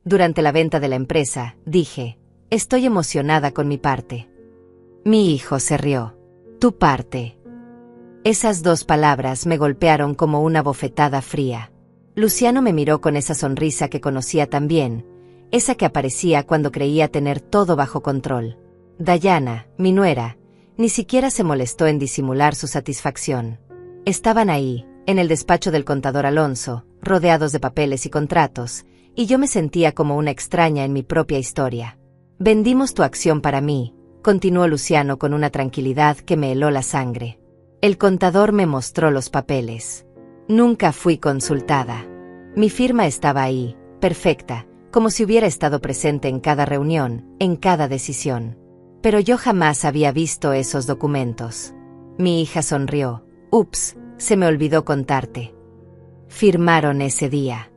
Durante la venta de la empresa, dije, estoy emocionada con mi parte. Mi hijo se rió. Tu parte. Esas dos palabras me golpearon como una bofetada fría. Luciano me miró con esa sonrisa que conocía tan bien, esa que aparecía cuando creía tener todo bajo control. Dayana, mi nuera, ni siquiera se molestó en disimular su satisfacción. Estaban ahí, en el despacho del contador Alonso, rodeados de papeles y contratos, y yo me sentía como una extraña en mi propia historia. Vendimos tu acción para mí, continuó Luciano con una tranquilidad que me heló la sangre. El contador me mostró los papeles. Nunca fui consultada. Mi firma estaba ahí, perfecta, como si hubiera estado presente en cada reunión, en cada decisión. Pero yo jamás había visto esos documentos. Mi hija sonrió. Ups, se me olvidó contarte. Firmaron ese día.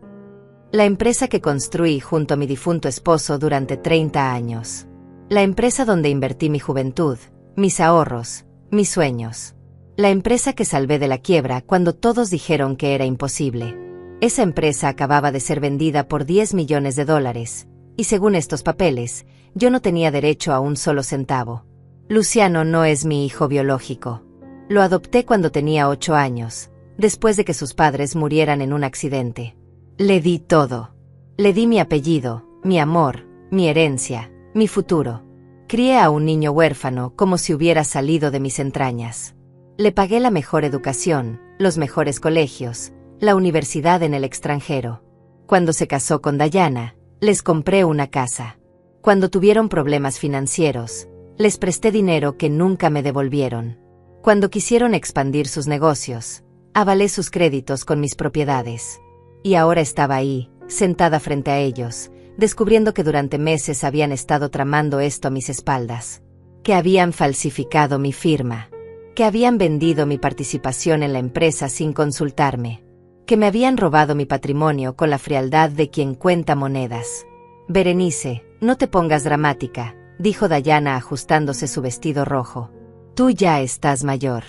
La empresa que construí junto a mi difunto esposo durante 30 años. La empresa donde invertí mi juventud, mis ahorros, mis sueños. La empresa que salvé de la quiebra cuando todos dijeron que era imposible. Esa empresa acababa de ser vendida por $10 millones, y según estos papeles, yo no tenía derecho a un solo centavo. Luciano no es mi hijo biológico. Lo adopté cuando tenía 8 años, después de que sus padres murieran en un accidente. Le di todo. Le di mi apellido, mi amor, mi herencia, mi futuro. Crié a un niño huérfano como si hubiera salido de mis entrañas. Le pagué la mejor educación, los mejores colegios, la universidad en el extranjero. Cuando se casó con Dayana, les compré una casa. Cuando tuvieron problemas financieros, les presté dinero que nunca me devolvieron. Cuando quisieron expandir sus negocios, avalé sus créditos con mis propiedades. Y ahora estaba ahí, sentada frente a ellos, descubriendo que durante meses habían estado tramando esto a mis espaldas. Que habían falsificado mi firma. Que habían vendido mi participación en la empresa sin consultarme. Que me habían robado mi patrimonio con la frialdad de quien cuenta monedas. Berenice, no te pongas dramática, dijo Dayana ajustándose su vestido rojo. Tú ya estás mayor.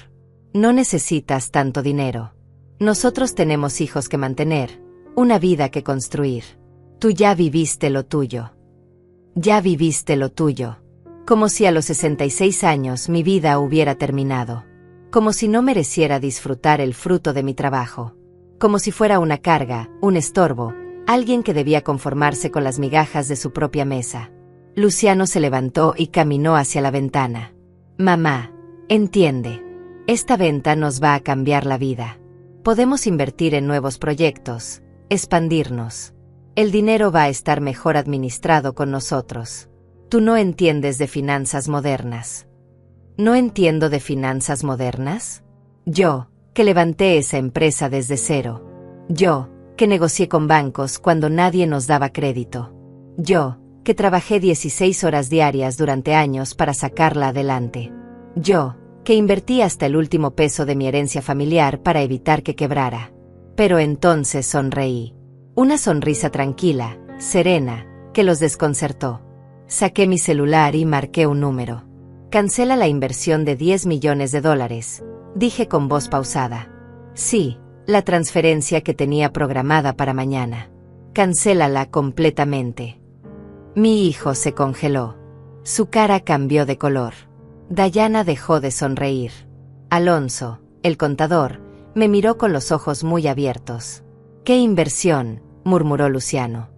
No necesitas tanto dinero. Nosotros tenemos hijos que mantener, una vida que construir. Tú ya viviste lo tuyo. Ya viviste lo tuyo. Como si a los 66 años mi vida hubiera terminado. Como si no mereciera disfrutar el fruto de mi trabajo. Como si fuera una carga, un estorbo, alguien que debía conformarse con las migajas de su propia mesa. Luciano se levantó y caminó hacia la ventana. Mamá, entiende. Esta venta nos va a cambiar la vida. Podemos invertir en nuevos proyectos, expandirnos. El dinero va a estar mejor administrado con nosotros. Tú no entiendes de finanzas modernas. ¿No entiendo de finanzas modernas? Yo, que levanté esa empresa desde cero. Yo, que negocié con bancos cuando nadie nos daba crédito. Yo, que trabajé 16 horas diarias durante años para sacarla adelante. Yo, que invertí hasta el último peso de mi herencia familiar para evitar que quebrara. Pero entonces sonreí. Una sonrisa tranquila, serena, que los desconcertó. Saqué mi celular y marqué un número. Cancela la inversión de $10 millones, dije con voz pausada. Sí, la transferencia que tenía programada para mañana. Cancélala completamente. Mi hijo se congeló. Su cara cambió de color. Dayana dejó de sonreír. Alonso, el contador, me miró con los ojos muy abiertos. ¿Qué inversión?, murmuró Luciano.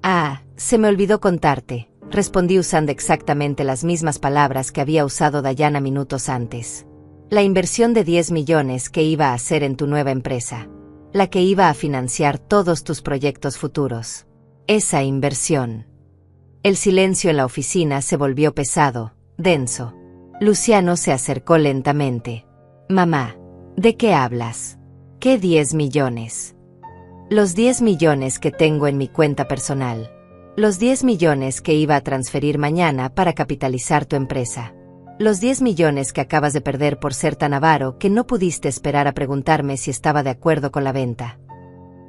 Ah, se me olvidó contarte, respondí usando exactamente las mismas palabras que había usado Dayana minutos antes. La inversión de 10 millones que iba a hacer en tu nueva empresa. La que iba a financiar todos tus proyectos futuros. Esa inversión. El silencio en la oficina se volvió pesado, denso. Luciano se acercó lentamente. Mamá, ¿de qué hablas? ¿Qué 10 millones? Los 10 millones que tengo en mi cuenta personal. Los 10 millones que iba a transferir mañana para capitalizar tu empresa. Los 10 millones que acabas de perder por ser tan avaro que no pudiste esperar a preguntarme si estaba de acuerdo con la venta.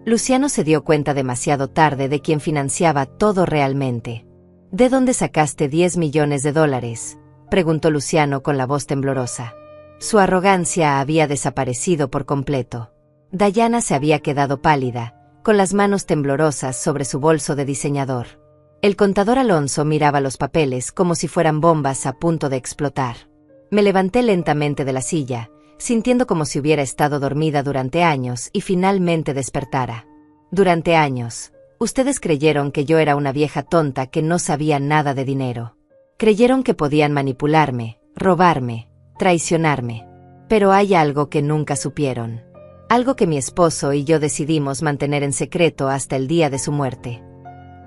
Luciano se dio cuenta demasiado tarde de quién financiaba todo realmente. ¿De dónde sacaste $10 millones?, preguntó Luciano con la voz temblorosa. Su arrogancia había desaparecido por completo. Dayana se había quedado pálida, con las manos temblorosas sobre su bolso de diseñador. El contador Alonso miraba los papeles como si fueran bombas a punto de explotar. Me levanté lentamente de la silla, sintiendo como si hubiera estado dormida durante años y finalmente despertara. Durante años, ustedes creyeron que yo era una vieja tonta que no sabía nada de dinero. Creyeron que podían manipularme, robarme, traicionarme. Pero hay algo que nunca supieron. Algo que mi esposo y yo decidimos mantener en secreto hasta el día de su muerte.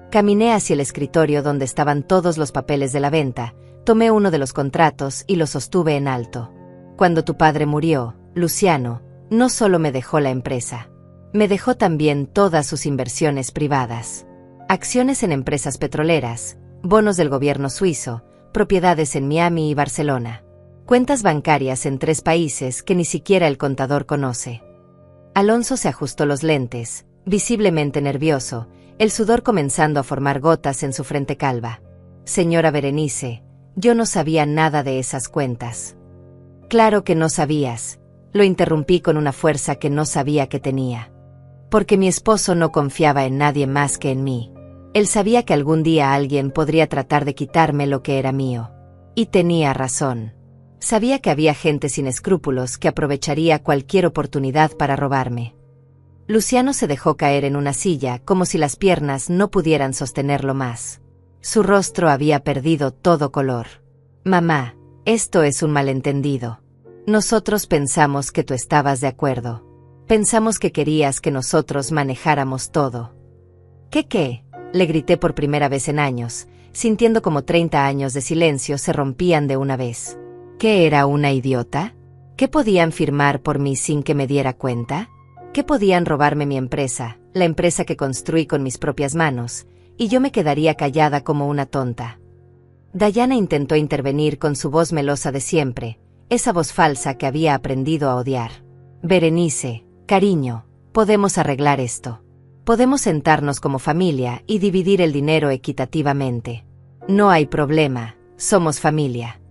Caminé hacia el escritorio donde estaban todos los papeles de la venta, tomé uno de los contratos y lo sostuve en alto. Cuando tu padre murió, Luciano, no solo me dejó la empresa, me dejó también todas sus inversiones privadas. Acciones en empresas petroleras, bonos del gobierno suizo, propiedades en Miami y Barcelona. Cuentas bancarias en 3 países que ni siquiera el contador conoce. Alonso se ajustó los lentes, visiblemente nervioso, el sudor comenzando a formar gotas en su frente calva. Señora Berenice, yo no sabía nada de esas cuentas. Claro que no sabías, lo interrumpí con una fuerza que no sabía que tenía. Porque mi esposo no confiaba en nadie más que en mí. Él sabía que algún día alguien podría tratar de quitarme lo que era mío. Y tenía razón. Sabía que había gente sin escrúpulos que aprovecharía cualquier oportunidad para robarme. Luciano se dejó caer en una silla como si las piernas no pudieran sostenerlo más. Su rostro había perdido todo color. Mamá, esto es un malentendido. Nosotros pensamos que tú estabas de acuerdo. Pensamos que querías que nosotros manejáramos todo. ¿Qué? Le grité por primera vez en años, sintiendo como 30 años de silencio se rompían de una vez. ¿Qué era una idiota? ¿Qué podían firmar por mí sin que me diera cuenta? ¿Qué podían robarme mi empresa, la empresa que construí con mis propias manos, y yo me quedaría callada como una tonta? Dayana intentó intervenir con su voz melosa de siempre, esa voz falsa que había aprendido a odiar. Berenice, cariño, podemos arreglar esto. Podemos sentarnos como familia y dividir el dinero equitativamente. No hay problema, somos familia.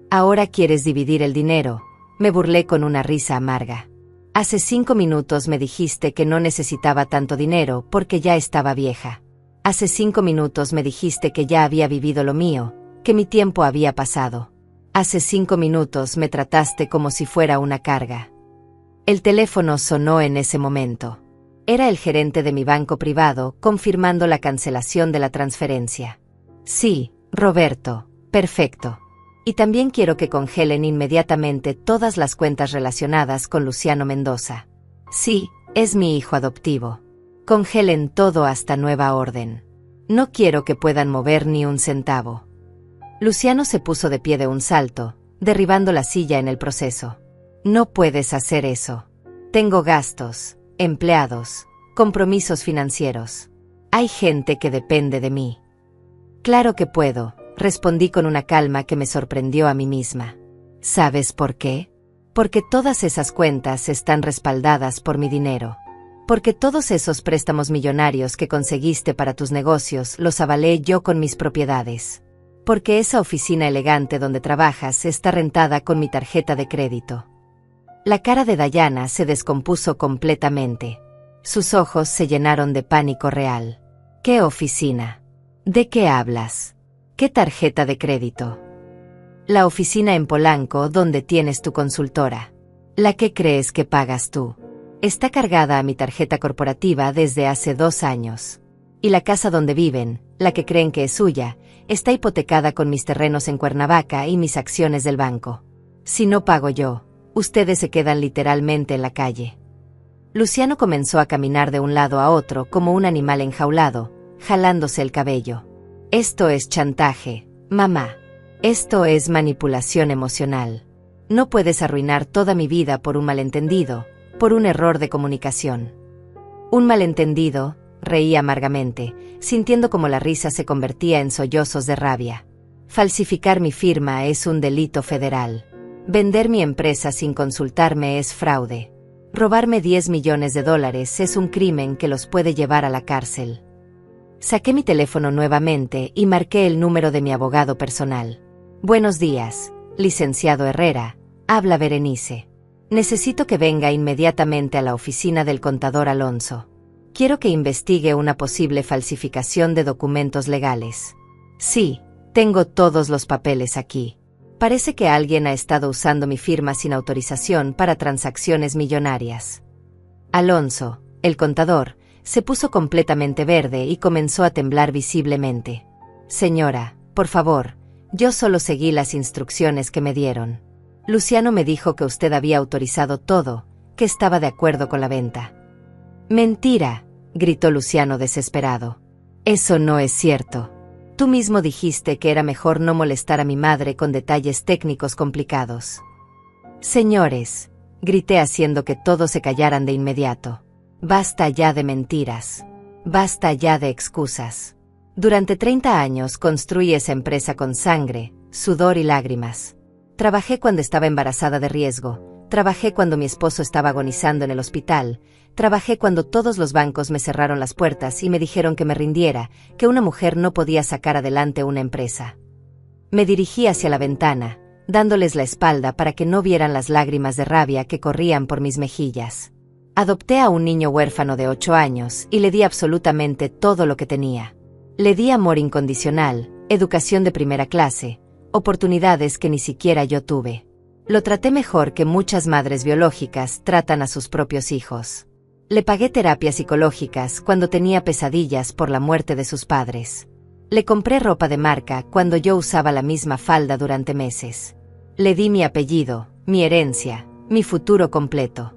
¿Ahora quieres dividir el dinero? Me burlé con una risa amarga. Hace 5 minutos me dijiste que no necesitaba tanto dinero porque ya estaba vieja. Hace 5 minutos me dijiste que ya había vivido lo mío, que mi tiempo había pasado. Hace 5 minutos me trataste como si fuera una carga. El teléfono sonó en ese momento. Era el gerente de mi banco privado confirmando la cancelación de la transferencia. Sí, Roberto, perfecto. Y también quiero que congelen inmediatamente todas las cuentas relacionadas con Luciano Mendoza. Sí, es mi hijo adoptivo. Congelen todo hasta nueva orden. No quiero que puedan mover ni un centavo. Luciano se puso de pie de un salto, derribando la silla en el proceso. No puedes hacer eso. Tengo gastos, empleados, compromisos financieros. Hay gente que depende de mí. Claro que puedo. Respondí con una calma que me sorprendió a mí misma. ¿Sabes por qué? Porque todas esas cuentas están respaldadas por mi dinero. Porque todos esos préstamos millonarios que conseguiste para tus negocios los avalé yo con mis propiedades. Porque esa oficina elegante donde trabajas está rentada con mi tarjeta de crédito. La cara de Dayana se descompuso completamente. Sus ojos se llenaron de pánico real. ¿Qué oficina? ¿De qué hablas? ¿Qué tarjeta de crédito? La oficina en Polanco donde tienes tu consultora. La que crees que pagas tú. Está cargada a mi tarjeta corporativa desde hace 2 años. Y la casa donde viven, la que creen que es suya, está hipotecada con mis terrenos en Cuernavaca y mis acciones del banco. Si no pago yo, ustedes se quedan literalmente en la calle. Luciano comenzó a caminar de un lado a otro como un animal enjaulado, jalándose el cabello. Esto es chantaje, mamá. Esto es manipulación emocional. No puedes arruinar toda mi vida por un malentendido, por un error de comunicación. Un malentendido, reí amargamente, sintiendo como la risa se convertía en sollozos de rabia. Falsificar mi firma es un delito federal. Vender mi empresa sin consultarme es fraude. Robarme $10 millones es un crimen que los puede llevar a la cárcel. Saqué mi teléfono nuevamente y marqué el número de mi abogado personal. Buenos días, licenciado Herrera, habla Berenice. Necesito que venga inmediatamente a la oficina del contador Alonso. Quiero que investigue una posible falsificación de documentos legales. Sí, tengo todos los papeles aquí. Parece que alguien ha estado usando mi firma sin autorización para transacciones millonarias. Alonso, el contador, se puso completamente verde y comenzó a temblar visiblemente. Señora, por favor, yo solo seguí las instrucciones que me dieron. Luciano me dijo que usted había autorizado todo, que estaba de acuerdo con la venta. Mentira, gritó Luciano desesperado. Eso no es cierto. Tú mismo dijiste que era mejor no molestar a mi madre con detalles técnicos complicados. Señores, grité haciendo que todos se callaran de inmediato. Basta ya de mentiras. Basta ya de excusas. Durante 30 años construí esa empresa con sangre, sudor y lágrimas. Trabajé cuando estaba embarazada de riesgo, trabajé cuando mi esposo estaba agonizando en el hospital, trabajé cuando todos los bancos me cerraron las puertas y me dijeron que me rindiera, que una mujer no podía sacar adelante una empresa. Me dirigí hacia la ventana, dándoles la espalda para que no vieran las lágrimas de rabia que corrían por mis mejillas. Adopté a un niño huérfano de 8 años y le di absolutamente todo lo que tenía. Le di amor incondicional, educación de primera clase, oportunidades que ni siquiera yo tuve. Lo traté mejor que muchas madres biológicas tratan a sus propios hijos. Le pagué terapias psicológicas cuando tenía pesadillas por la muerte de sus padres. Le compré ropa de marca cuando yo usaba la misma falda durante meses. Le di mi apellido, mi herencia, mi futuro completo.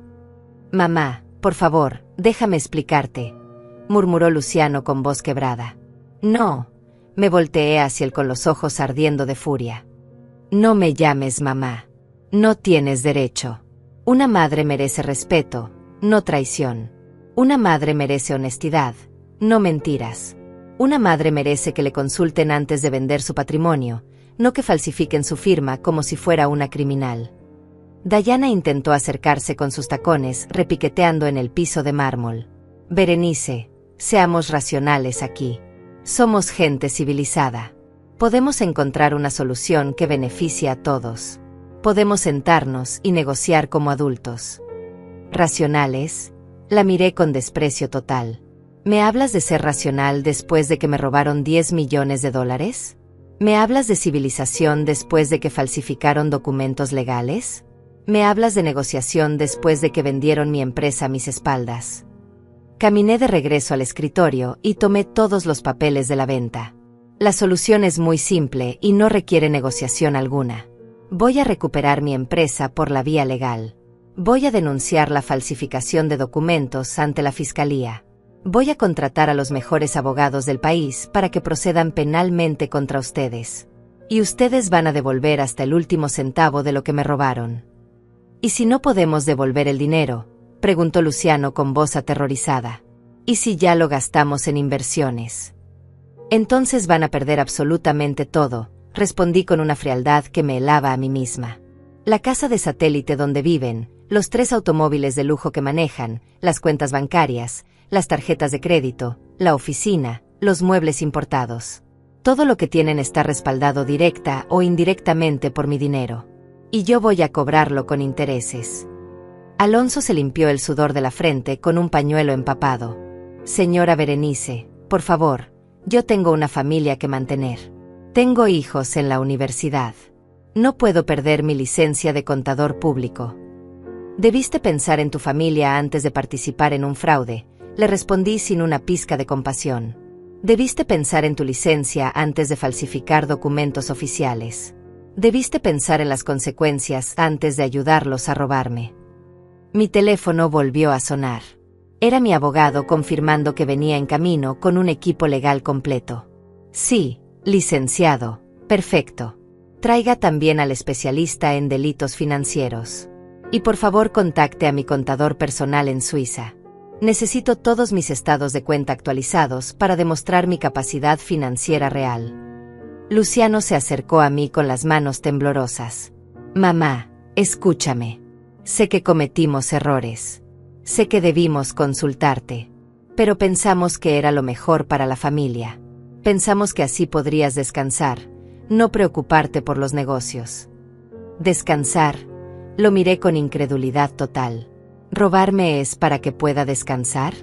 Mamá, por favor, déjame explicarte, murmuró Luciano con voz quebrada. No, me volteé hacia él con los ojos ardiendo de furia. No me llames mamá. No tienes derecho. Una madre merece respeto, no traición. Una madre merece honestidad, no mentiras. Una madre merece que le consulten antes de vender su patrimonio, no que falsifiquen su firma como si fuera una criminal. Dayana intentó acercarse con sus tacones, repiqueteando en el piso de mármol. Berenice, seamos racionales aquí. Somos gente civilizada. Podemos encontrar una solución que beneficie a todos. Podemos sentarnos y negociar como adultos. ¿Racionales? La miré con desprecio total. ¿Me hablas de ser racional después de que me robaron $10 millones? ¿Me hablas de civilización después de que falsificaron documentos legales? ¿Me hablas de negociación después de que vendieron mi empresa a mis espaldas? Caminé de regreso al escritorio y tomé todos los papeles de la venta. La solución es muy simple y no requiere negociación alguna. Voy a recuperar mi empresa por la vía legal. Voy a denunciar la falsificación de documentos ante la Fiscalía. Voy a contratar a los mejores abogados del país para que procedan penalmente contra ustedes. Y ustedes van a devolver hasta el último centavo de lo que me robaron. ¿Y si no podemos devolver el dinero?, preguntó Luciano con voz aterrorizada. ¿Y si ya lo gastamos en inversiones? Entonces van a perder absolutamente todo, respondí con una frialdad que me helaba a mí misma. La casa de satélite donde viven, los 3 automóviles de lujo que manejan, las cuentas bancarias, las tarjetas de crédito, la oficina, los muebles importados. Todo lo que tienen está respaldado directa o indirectamente por mi dinero. Y yo voy a cobrarlo con intereses. Alonso se limpió el sudor de la frente con un pañuelo empapado. Señora Berenice, por favor, yo tengo una familia que mantener. Tengo hijos en la universidad. No puedo perder mi licencia de contador público. Debiste pensar en tu familia antes de participar en un fraude, le respondí sin una pizca de compasión. Debiste pensar en tu licencia antes de falsificar documentos oficiales. Debiste pensar en las consecuencias antes de ayudarlos a robarme. Mi teléfono volvió a sonar. Era mi abogado confirmando que venía en camino con un equipo legal completo. Sí, licenciado, perfecto. Traiga también al especialista en delitos financieros. Y por favor contacte a mi contador personal en Suiza. Necesito todos mis estados de cuenta actualizados para demostrar mi capacidad financiera real. Luciano se acercó a mí con las manos temblorosas. Mamá, escúchame. Sé que cometimos errores. Sé que debimos consultarte. Pero pensamos que era lo mejor para la familia. Pensamos que así podrías descansar, no preocuparte por los negocios. ¿Descansar? Lo miré con incredulidad total. ¿Robarme es para que pueda descansar?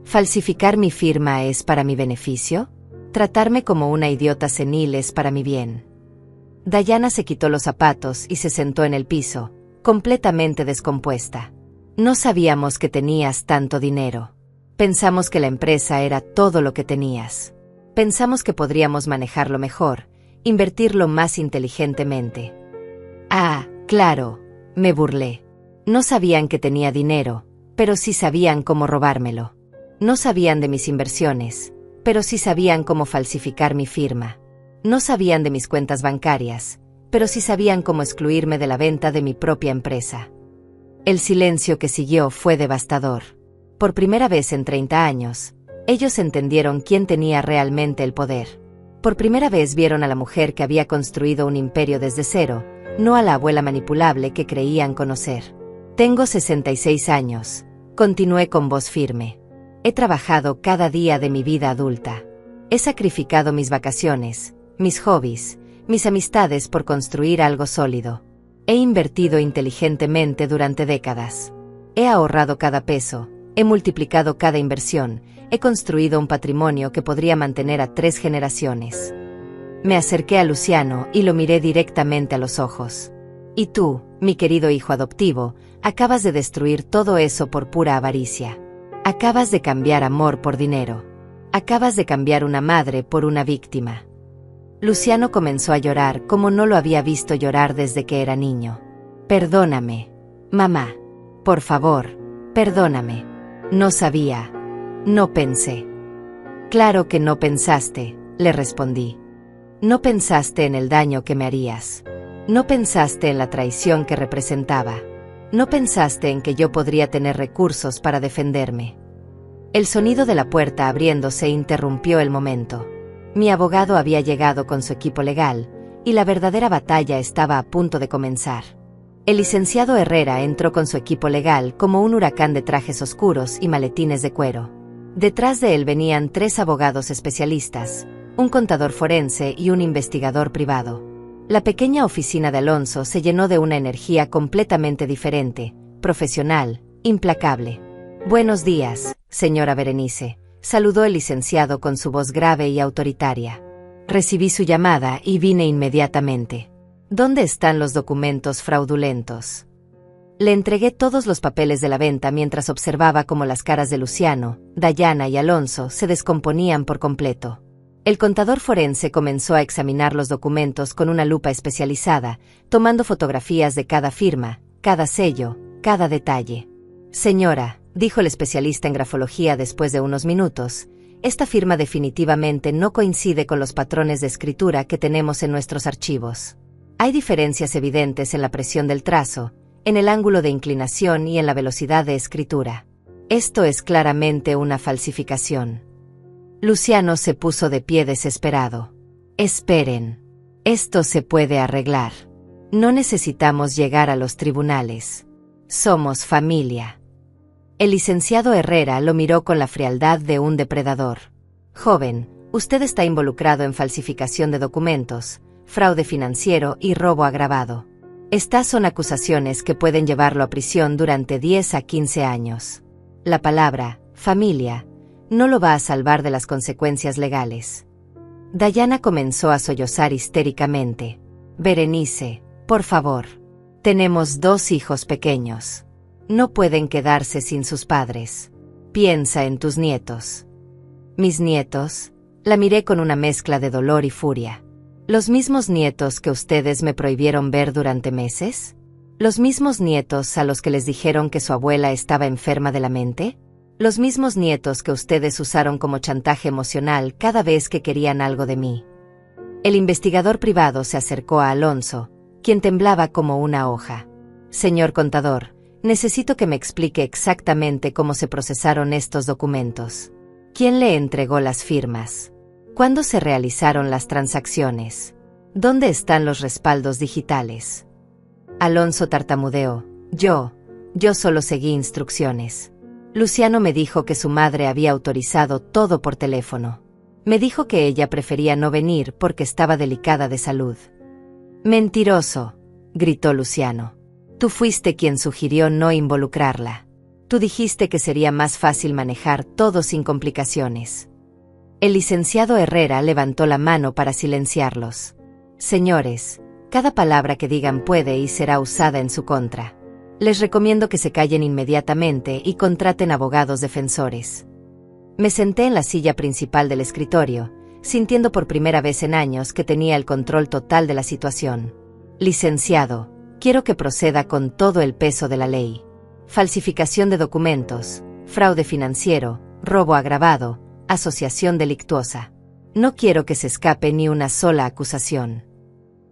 ¿Falsificar mi firma es para mi beneficio? ¿Tratarme como una idiota senil es para mi bien? Dayana se quitó los zapatos y se sentó en el piso, completamente descompuesta. No sabíamos que tenías tanto dinero. Pensamos que la empresa era todo lo que tenías. Pensamos que podríamos manejarlo mejor, invertirlo más inteligentemente. Ah, claro, me burlé. No sabían que tenía dinero, pero sí sabían cómo robármelo. No sabían de mis inversiones, pero sí sabían cómo falsificar mi firma. No sabían de mis cuentas bancarias, pero sí sabían cómo excluirme de la venta de mi propia empresa. El silencio que siguió fue devastador. Por primera vez en 30 años, ellos entendieron quién tenía realmente el poder. Por primera vez vieron a la mujer que había construido un imperio desde cero, no a la abuela manipulable que creían conocer. Tengo 66 años, continué con voz firme. He trabajado cada día de mi vida adulta. He sacrificado mis vacaciones, mis hobbies, mis amistades por construir algo sólido. He invertido inteligentemente durante décadas. He ahorrado cada peso, he multiplicado cada inversión, he construido un patrimonio que podría mantener a 3 generaciones. Me acerqué a Luciano y lo miré directamente a los ojos. Y tú, mi querido hijo adoptivo, acabas de destruir todo eso por pura avaricia. Acabas de cambiar amor por dinero. Acabas de cambiar una madre por una víctima. Luciano comenzó a llorar como no lo había visto llorar desde que era niño. Perdóname, mamá. Por favor, perdóname. No sabía. No pensé. Claro que no pensaste, le respondí. No pensaste en el daño que me harías. No pensaste en la traición que representaba. No pensaste en que yo podría tener recursos para defenderme. El sonido de la puerta abriéndose interrumpió el momento. Mi abogado había llegado con su equipo legal, y la verdadera batalla estaba a punto de comenzar. El licenciado Herrera entró con su equipo legal como un huracán de trajes oscuros y maletines de cuero. Detrás de él venían 3 abogados especialistas, un contador forense y un investigador privado. La pequeña oficina de Alonso se llenó de una energía completamente diferente, profesional, implacable. Buenos días, señora Berenice, saludó el licenciado con su voz grave y autoritaria. Recibí su llamada y vine inmediatamente. ¿Dónde están los documentos fraudulentos? Le entregué todos los papeles de la venta mientras observaba cómo las caras de Luciano, Dayana y Alonso se descomponían por completo. El contador forense comenzó a examinar los documentos con una lupa especializada, tomando fotografías de cada firma, cada sello, cada detalle. Señora, dijo el especialista en grafología después de unos minutos, esta firma definitivamente no coincide con los patrones de escritura que tenemos en nuestros archivos. Hay diferencias evidentes en la presión del trazo, en el ángulo de inclinación y en la velocidad de escritura. Esto es claramente una falsificación. Luciano se puso de pie desesperado. Esperen. Esto se puede arreglar. No necesitamos llegar a los tribunales. Somos familia. El licenciado Herrera lo miró con la frialdad de un depredador. Joven, usted está involucrado en falsificación de documentos, fraude financiero y robo agravado. Estas son acusaciones que pueden llevarlo a prisión durante 10 a 15 años. La palabra, familia, no lo va a salvar de las consecuencias legales. Dayana comenzó a sollozar histéricamente. Berenice, por favor. Tenemos 2 hijos pequeños. No pueden quedarse sin sus padres. Piensa en tus nietos. ¿Mis nietos? La miré con una mezcla de dolor y furia. ¿Los mismos nietos que ustedes me prohibieron ver durante meses? ¿Los mismos nietos a los que les dijeron que su abuela estaba enferma de la mente? ¿Los mismos nietos que ustedes usaron como chantaje emocional cada vez que querían algo de mí? El investigador privado se acercó a Alonso, quien temblaba como una hoja. Señor contador, necesito que me explique exactamente cómo se procesaron estos documentos. ¿Quién le entregó las firmas? ¿Cuándo se realizaron las transacciones? ¿Dónde están los respaldos digitales? Alonso tartamudeó. Yo solo seguí instrucciones. Luciano me dijo que su madre había autorizado todo por teléfono. Me dijo que ella prefería no venir porque estaba delicada de salud. Mentiroso, gritó Luciano. Tú fuiste quien sugirió no involucrarla. Tú dijiste que sería más fácil manejar todo sin complicaciones. El licenciado Herrera levantó la mano para silenciarlos. Señores, cada palabra que digan puede y será usada en su contra. Les recomiendo que se callen inmediatamente y contraten abogados defensores. Me senté en la silla principal del escritorio, sintiendo por primera vez en años que tenía el control total de la situación. Licenciado, quiero que proceda con todo el peso de la ley. Falsificación de documentos, fraude financiero, robo agravado, asociación delictuosa. No quiero que se escape ni una sola acusación.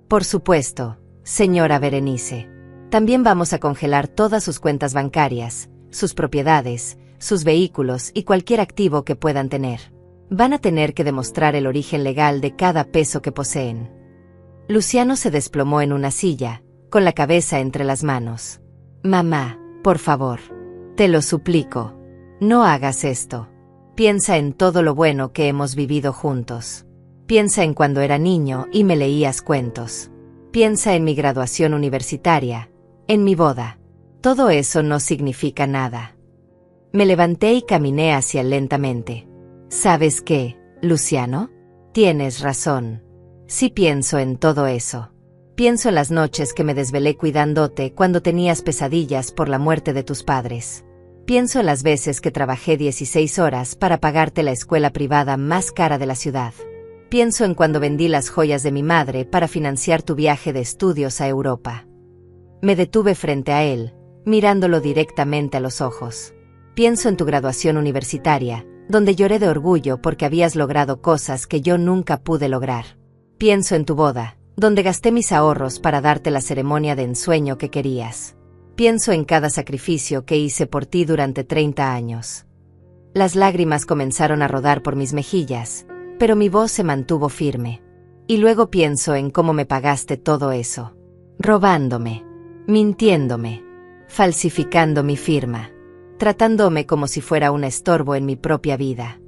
Por supuesto, señora Berenice. También vamos a congelar todas sus cuentas bancarias, sus propiedades, sus vehículos y cualquier activo que puedan tener. Van a tener que demostrar el origen legal de cada peso que poseen. Luciano se desplomó en una silla, con la cabeza entre las manos. Mamá, por favor. Te lo suplico. No hagas esto. Piensa en todo lo bueno que hemos vivido juntos. Piensa en cuando era niño y me leías cuentos. Piensa en mi graduación universitaria, en mi boda. Todo eso no significa nada. Me levanté y caminé hacia él lentamente. ¿Sabes qué, Luciano? Tienes razón. Sí pienso en todo eso. Pienso en las noches que me desvelé cuidándote cuando tenías pesadillas por la muerte de tus padres. Pienso en las veces que trabajé 16 horas para pagarte la escuela privada más cara de la ciudad. Pienso en cuando vendí las joyas de mi madre para financiar tu viaje de estudios a Europa. Me detuve frente a él, mirándolo directamente a los ojos. Pienso en tu graduación universitaria, donde lloré de orgullo porque habías logrado cosas que yo nunca pude lograr. Pienso en tu boda, donde gasté mis ahorros para darte la ceremonia de ensueño que querías. Pienso en cada sacrificio que hice por ti durante 30 años. Las lágrimas comenzaron a rodar por mis mejillas, pero mi voz se mantuvo firme. Y luego pienso en cómo me pagaste todo eso. Robándome, mintiéndome, falsificando mi firma, tratándome como si fuera un estorbo en mi propia vida.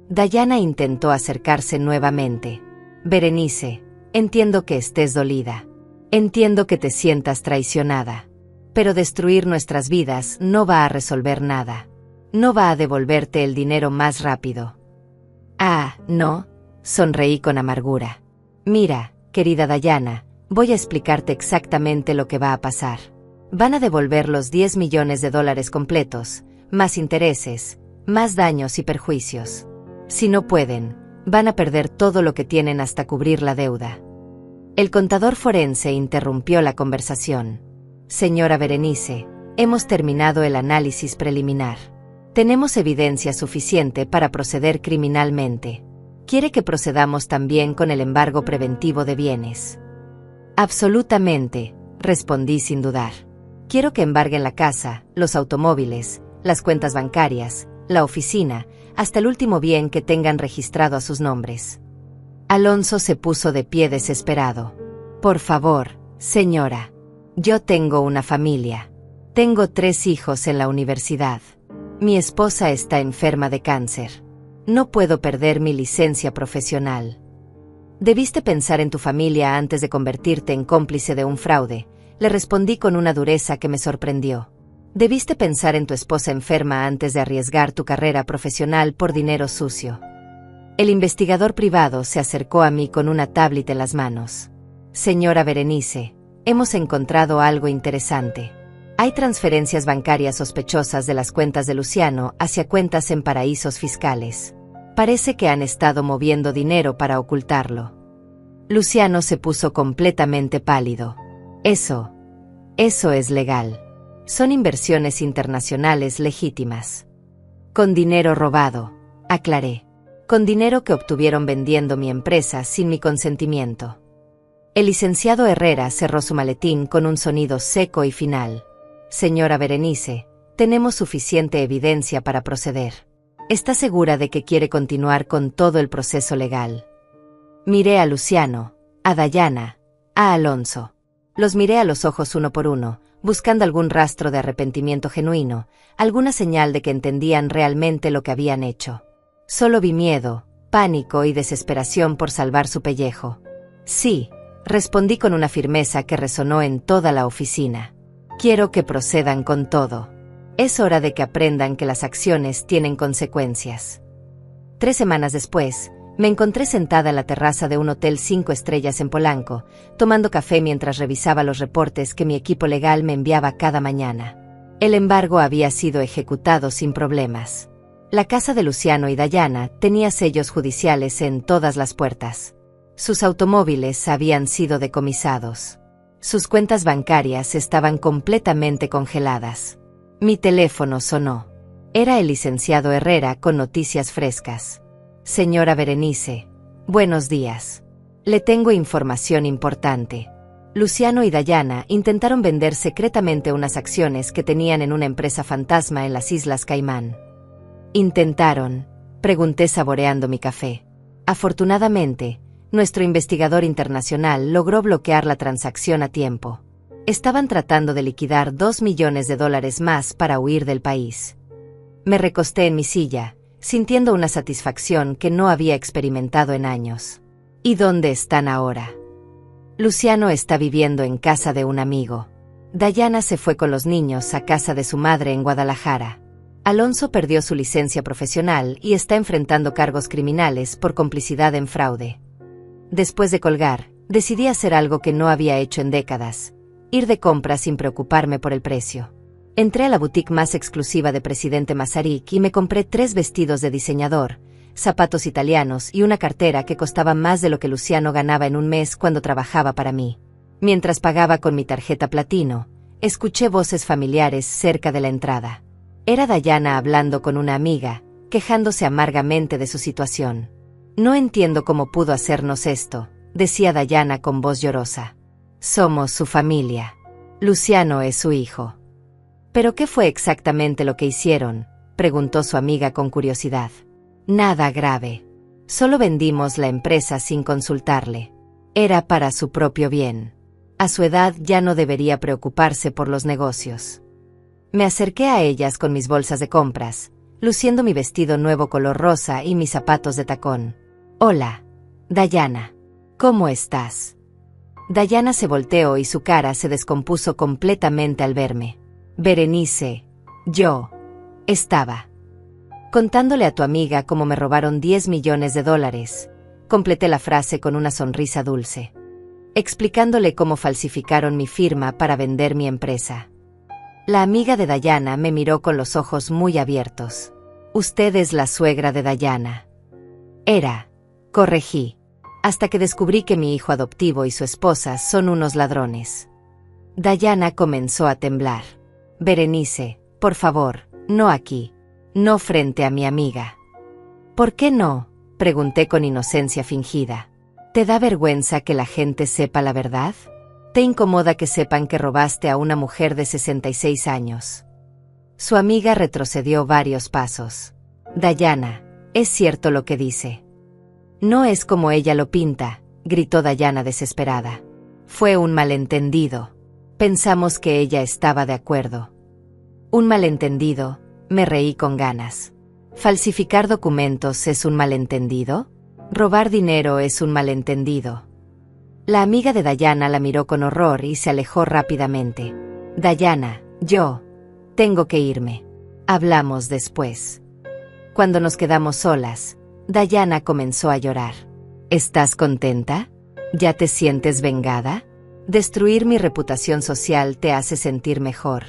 Dayana intentó acercarse nuevamente. Berenice, entiendo que estés dolida. Entiendo que te sientas traicionada. Pero destruir nuestras vidas no va a resolver nada. No va a devolverte el dinero más rápido. Ah, no, sonreí con amargura. Mira, querida Dayana, voy a explicarte exactamente lo que va a pasar. Van a devolver los 10 millones de dólares completos, más intereses, más daños y perjuicios. Si no pueden, van a perder todo lo que tienen hasta cubrir la deuda. El contador forense interrumpió la conversación. Señora Berenice, hemos terminado el análisis preliminar. Tenemos evidencia suficiente para proceder criminalmente. ¿Quiere que procedamos también con el embargo preventivo de bienes? Absolutamente, respondí sin dudar. Quiero que embarguen la casa, los automóviles, las cuentas bancarias, la oficina, hasta el último bien que tengan registrado a sus nombres. Alonso se puso de pie desesperado. Por favor, señora. Yo tengo una familia. Tengo 3 hijos en la universidad. Mi esposa está enferma de cáncer. No puedo perder mi licencia profesional. Debiste pensar en tu familia antes de convertirte en cómplice de un fraude, le respondí con una dureza que me sorprendió. Debiste pensar en tu esposa enferma antes de arriesgar tu carrera profesional por dinero sucio. El investigador privado se acercó a mí con una tablet en las manos. Señora Berenice, hemos encontrado algo interesante. Hay transferencias bancarias sospechosas de las cuentas de Luciano hacia cuentas en paraísos fiscales. Parece que han estado moviendo dinero para ocultarlo. Luciano se puso completamente pálido. Eso es legal. Son inversiones internacionales legítimas. Con dinero robado, aclaré. Con dinero que obtuvieron vendiendo mi empresa sin mi consentimiento. El licenciado Herrera cerró su maletín con un sonido seco y final. Señora Berenice, tenemos suficiente evidencia para proceder. ¿Está segura de que quiere continuar con todo el proceso legal? Miré a Luciano, a Dayana, a Alonso. Los miré a los ojos uno por uno, buscando algún rastro de arrepentimiento genuino, alguna señal de que entendían realmente lo que habían hecho. Solo vi miedo, pánico y desesperación por salvar su pellejo. Sí, respondí con una firmeza que resonó en toda la oficina. Quiero que procedan con todo. Es hora de que aprendan que las acciones tienen consecuencias. 3 semanas después, me encontré sentada en la terraza de un hotel 5 estrellas en Polanco, tomando café mientras revisaba los reportes que mi equipo legal me enviaba cada mañana. El embargo había sido ejecutado sin problemas. La casa de Luciano y Dayana tenía sellos judiciales en todas las puertas. Sus automóviles habían sido decomisados. Sus cuentas bancarias estaban completamente congeladas. Mi teléfono sonó. Era el licenciado Herrera con noticias frescas. Señora Berenice, buenos días. Le tengo información importante. Luciano y Dayana intentaron vender secretamente unas acciones que tenían en una empresa fantasma en las Islas Caimán. ¿Intentaron?, pregunté saboreando mi café. Afortunadamente, nuestro investigador internacional logró bloquear la transacción a tiempo. Estaban tratando de liquidar $2 millones más para huir del país. Me recosté en mi silla, sintiendo una satisfacción que no había experimentado en años. ¿Y dónde están ahora? Luciano está viviendo en casa de un amigo. Dayana se fue con los niños a casa de su madre en Guadalajara. Alonso perdió su licencia profesional y está enfrentando cargos criminales por complicidad en fraude. Después de colgar, decidí hacer algo que no había hecho en décadas: ir de compras sin preocuparme por el precio. Entré a la boutique más exclusiva de Presidente Masaryk y me compré 3 vestidos de diseñador, zapatos italianos y una cartera que costaba más de lo que Luciano ganaba en un mes cuando trabajaba para mí. Mientras pagaba con mi tarjeta platino, escuché voces familiares cerca de la entrada. Era Dayana hablando con una amiga, quejándose amargamente de su situación. No entiendo cómo pudo hacernos esto, decía Dayana con voz llorosa. Somos su familia. Luciano es su hijo. ¿Pero qué fue exactamente lo que hicieron?, preguntó su amiga con curiosidad. Nada grave. Solo vendimos la empresa sin consultarle. Era para su propio bien. A su edad ya no debería preocuparse por los negocios. Me acerqué a ellas con mis bolsas de compras, luciendo mi vestido nuevo color rosa y mis zapatos de tacón. Hola, Dayana. ¿Cómo estás? Dayana se volteó y su cara se descompuso completamente al verme. Berenice, yo estaba contándole a tu amiga cómo me robaron $10 millones, completé la frase con una sonrisa dulce. Explicándole cómo falsificaron mi firma para vender mi empresa. La amiga de Dayana me miró con los ojos muy abiertos. Usted es la suegra de Dayana. Corregí, hasta que descubrí que mi hijo adoptivo y su esposa son unos ladrones. Dayana comenzó a temblar. Berenice, por favor, no aquí. No frente a mi amiga. ¿Por qué no?, pregunté con inocencia fingida. ¿Te da vergüenza que la gente sepa la verdad? ¿Te incomoda que sepan que robaste a una mujer de 66 años? Su amiga retrocedió varios pasos. Dayana, es cierto lo que dice. No es como ella lo pinta, gritó Dayana desesperada. Fue un malentendido. Pensamos que ella estaba de acuerdo. ¿Un malentendido?, me reí con ganas. ¿Falsificar documentos es un malentendido? ¿Robar dinero es un malentendido? La amiga de Dayana la miró con horror y se alejó rápidamente. Dayana, yo tengo que irme. Hablamos después. Cuando nos quedamos solas, Dayana comenzó a llorar. ¿Estás contenta? ¿Ya te sientes vengada? Destruir mi reputación social te hace sentir mejor.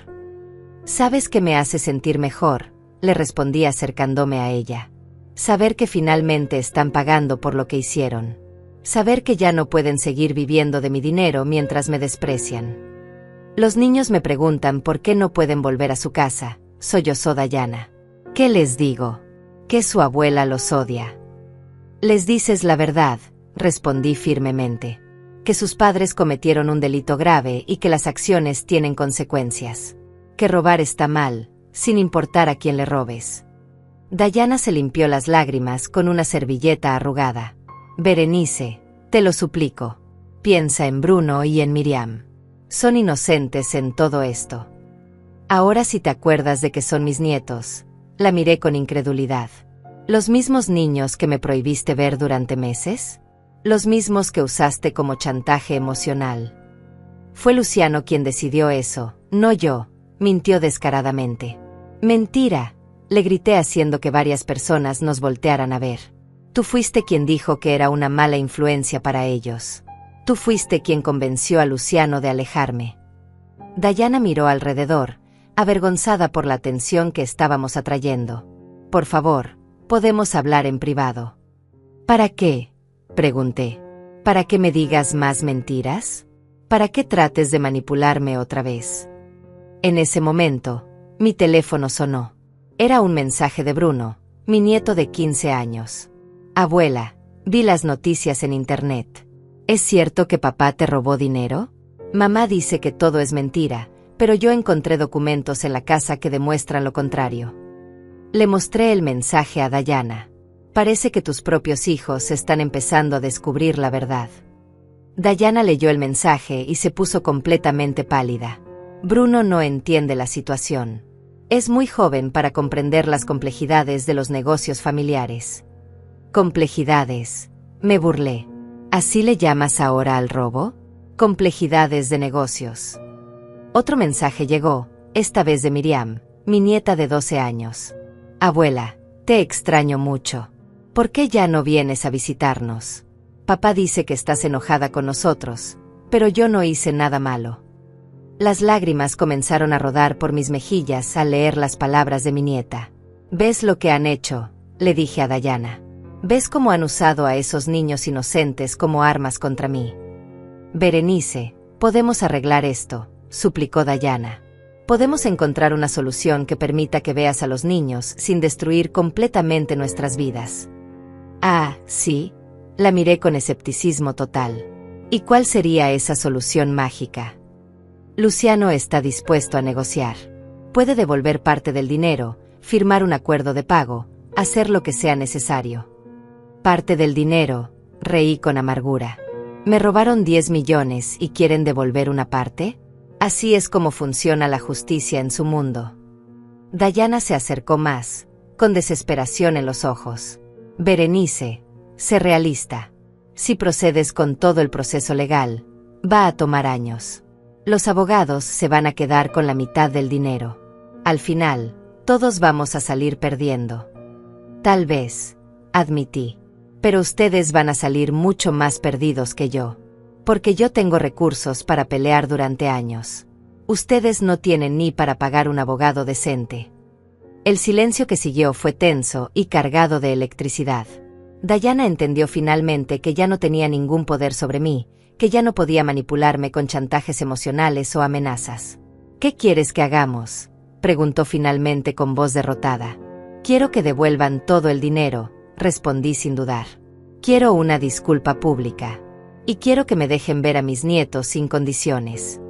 ¿Sabes qué me hace sentir mejor?, le respondí acercándome a ella. Saber que finalmente están pagando por lo que hicieron. Saber que ya no pueden seguir viviendo de mi dinero mientras me desprecian. Los niños me preguntan por qué no pueden volver a su casa, sollozó Dayana. ¿Qué les digo? Que su abuela los odia. Les dices la verdad, respondí firmemente. Que sus padres cometieron un delito grave y que las acciones tienen consecuencias. Que robar está mal, sin importar a quién le robes. Dayana se limpió las lágrimas con una servilleta arrugada. Berenice, te lo suplico. Piensa en Bruno y en Miriam. Son inocentes en todo esto. Ahora si te acuerdas de que son mis nietos. La miré con incredulidad. ¿Los mismos niños que me prohibiste ver durante meses? ¿Los mismos que usaste como chantaje emocional? Fue Luciano quien decidió eso, no yo, mintió descaradamente. Mentira, le grité haciendo que varias personas nos voltearan a ver. Tú fuiste quien dijo que era una mala influencia para ellos. Tú fuiste quien convenció a Luciano de alejarme. Dayana miró alrededor, avergonzada por la atención que estábamos atrayendo. Por favor, podemos hablar en privado. ¿Para qué?, pregunté. ¿Para que me digas más mentiras? ¿Para que trates de manipularme otra vez? En ese momento, mi teléfono sonó. Era un mensaje de Bruno, mi nieto de 15 años. Abuela, vi las noticias en internet. ¿Es cierto que papá te robó dinero? Mamá dice que todo es mentira, pero yo encontré documentos en la casa que demuestran lo contrario. Le mostré el mensaje a Dayana. Parece que tus propios hijos están empezando a descubrir la verdad. Dayana leyó el mensaje y se puso completamente pálida. Bruno no entiende la situación. Es muy joven para comprender las complejidades de los negocios familiares. Complejidades, me burlé. ¿Así le llamas ahora al robo? Complejidades de negocios. Otro mensaje llegó, esta vez de Miriam, mi nieta de 12 años. Abuela, te extraño mucho. ¿Por qué ya no vienes a visitarnos? Papá dice que estás enojada con nosotros, pero yo no hice nada malo. Las lágrimas comenzaron a rodar por mis mejillas al leer las palabras de mi nieta. ¿Ves lo que han hecho?, le dije a Dayana. ¿Ves cómo han usado a esos niños inocentes como armas contra mí? Berenice, podemos arreglar esto, suplicó Dayana. Podemos encontrar una solución que permita que veas a los niños sin destruir completamente nuestras vidas. Ah, sí. La miré con escepticismo total. ¿Y cuál sería esa solución mágica? Luciano está dispuesto a negociar. Puede devolver parte del dinero, firmar un acuerdo de pago, hacer lo que sea necesario. Parte del dinero, reí con amargura. ¿Me robaron 10 millones y quieren devolver una parte? Así es como funciona la justicia en su mundo. Dayana se acercó más, con desesperación en los ojos. Berenice, sé realista. Si procedes con todo el proceso legal, va a tomar años. Los abogados se van a quedar con la mitad del dinero. Al final, todos vamos a salir perdiendo. Tal vez, admití. Pero ustedes van a salir mucho más perdidos que yo. Porque yo tengo recursos para pelear durante años. Ustedes no tienen ni para pagar un abogado decente. El silencio que siguió fue tenso y cargado de electricidad. Dayana entendió finalmente que ya no tenía ningún poder sobre mí, que ya no podía manipularme con chantajes emocionales o amenazas. ¿Qué quieres que hagamos?, preguntó finalmente con voz derrotada. Quiero que devuelvan todo el dinero, respondí sin dudar. Quiero una disculpa pública. Y quiero que me dejen ver a mis nietos sin condiciones.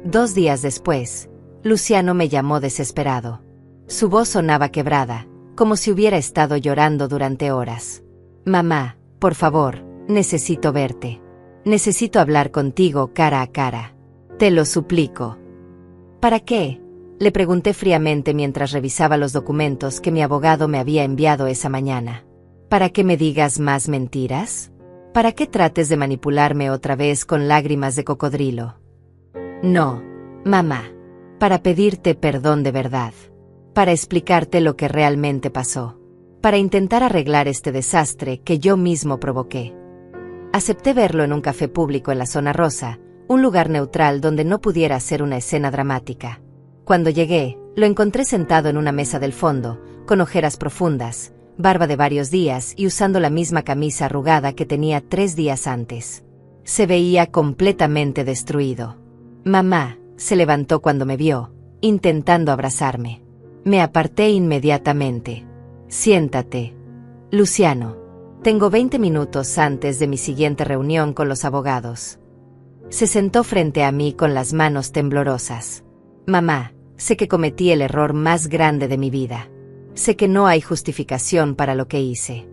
2 días después, Luciano me llamó desesperado. Su voz sonaba quebrada, como si hubiera estado llorando durante horas. Mamá, por favor, necesito verte. Necesito hablar contigo cara a cara. Te lo suplico. ¿Para qué?, le pregunté fríamente mientras revisaba los documentos que mi abogado me había enviado esa mañana. ¿Para que me digas más mentiras? ¿Para qué trates de manipularme otra vez con lágrimas de cocodrilo? No, mamá. Para pedirte perdón de verdad. Para explicarte lo que realmente pasó. Para intentar arreglar este desastre que yo mismo provoqué. Acepté verlo en un café público en la zona rosa, un lugar neutral donde no pudiera hacer una escena dramática. Cuando llegué, lo encontré sentado en una mesa del fondo, con ojeras profundas, barba de varios días y usando la misma camisa arrugada que tenía 3 días antes. Se veía completamente destruido. Mamá se levantó cuando me vio, intentando abrazarme. Me aparté inmediatamente. Siéntate, Luciano. Tengo 20 minutos antes de mi siguiente reunión con los abogados. Se sentó frente a mí con las manos temblorosas. Mamá, sé que cometí el error más grande de mi vida. Sé que no hay justificación para lo que hice.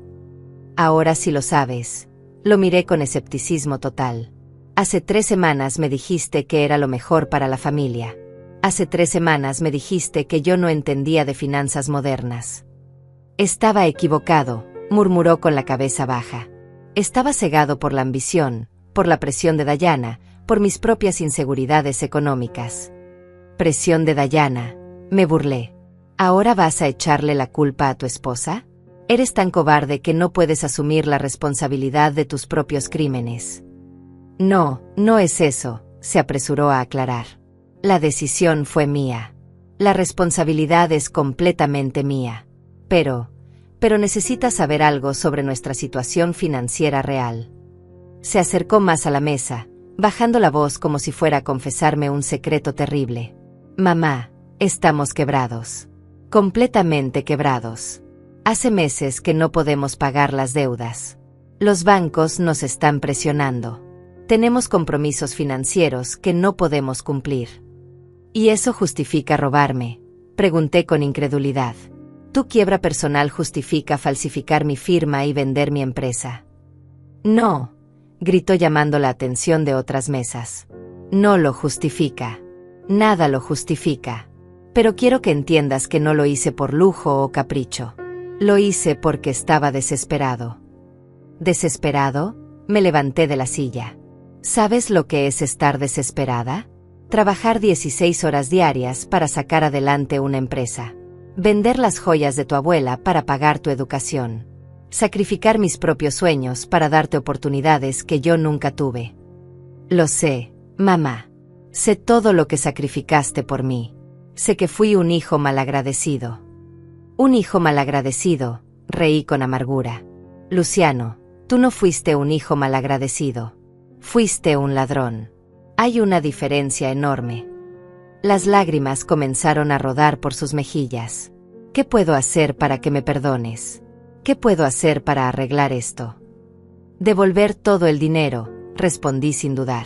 Ahora sí lo sabes. Lo miré con escepticismo total. Hace 3 semanas me dijiste que era lo mejor para la familia. Hace 3 semanas me dijiste que yo no entendía de finanzas modernas. Estaba equivocado, murmuró con la cabeza baja. Estaba cegado por la ambición, por la presión de Dayana, por mis propias inseguridades económicas. Presión de Dayana, me burlé. ¿Ahora vas a echarle la culpa a tu esposa? Eres tan cobarde que no puedes asumir la responsabilidad de tus propios crímenes. No, no es eso, se apresuró a aclarar. La decisión fue mía. La responsabilidad es completamente mía. Pero necesitas saber algo sobre nuestra situación financiera real. Se acercó más a la mesa, bajando la voz como si fuera a confesarme un secreto terrible. Mamá, estamos quebrados. Completamente quebrados. Hace meses que no podemos pagar las deudas. Los bancos nos están presionando. Tenemos compromisos financieros que no podemos cumplir. ¿Y eso justifica robarme?, pregunté con incredulidad. ¿Tu quiebra personal justifica falsificar mi firma y vender mi empresa? No, gritó llamando la atención de otras mesas. No lo justifica. Nada lo justifica. Pero quiero que entiendas que no lo hice por lujo o capricho. Lo hice porque estaba desesperado. ¿Desesperado? Me levanté de la silla. ¿Sabes lo que es estar desesperada? Trabajar 16 horas diarias para sacar adelante una empresa. Vender las joyas de tu abuela para pagar tu educación. Sacrificar mis propios sueños para darte oportunidades que yo nunca tuve. Lo sé, mamá. Sé todo lo que sacrificaste por mí. Sé que fui un hijo malagradecido. Un hijo malagradecido, reí con amargura. Luciano, tú no fuiste un hijo malagradecido. Fuiste un ladrón. Hay una diferencia enorme. Las lágrimas comenzaron a rodar por sus mejillas. ¿Qué puedo hacer para que me perdones? ¿Qué puedo hacer para arreglar esto? Devolver todo el dinero, respondí sin dudar.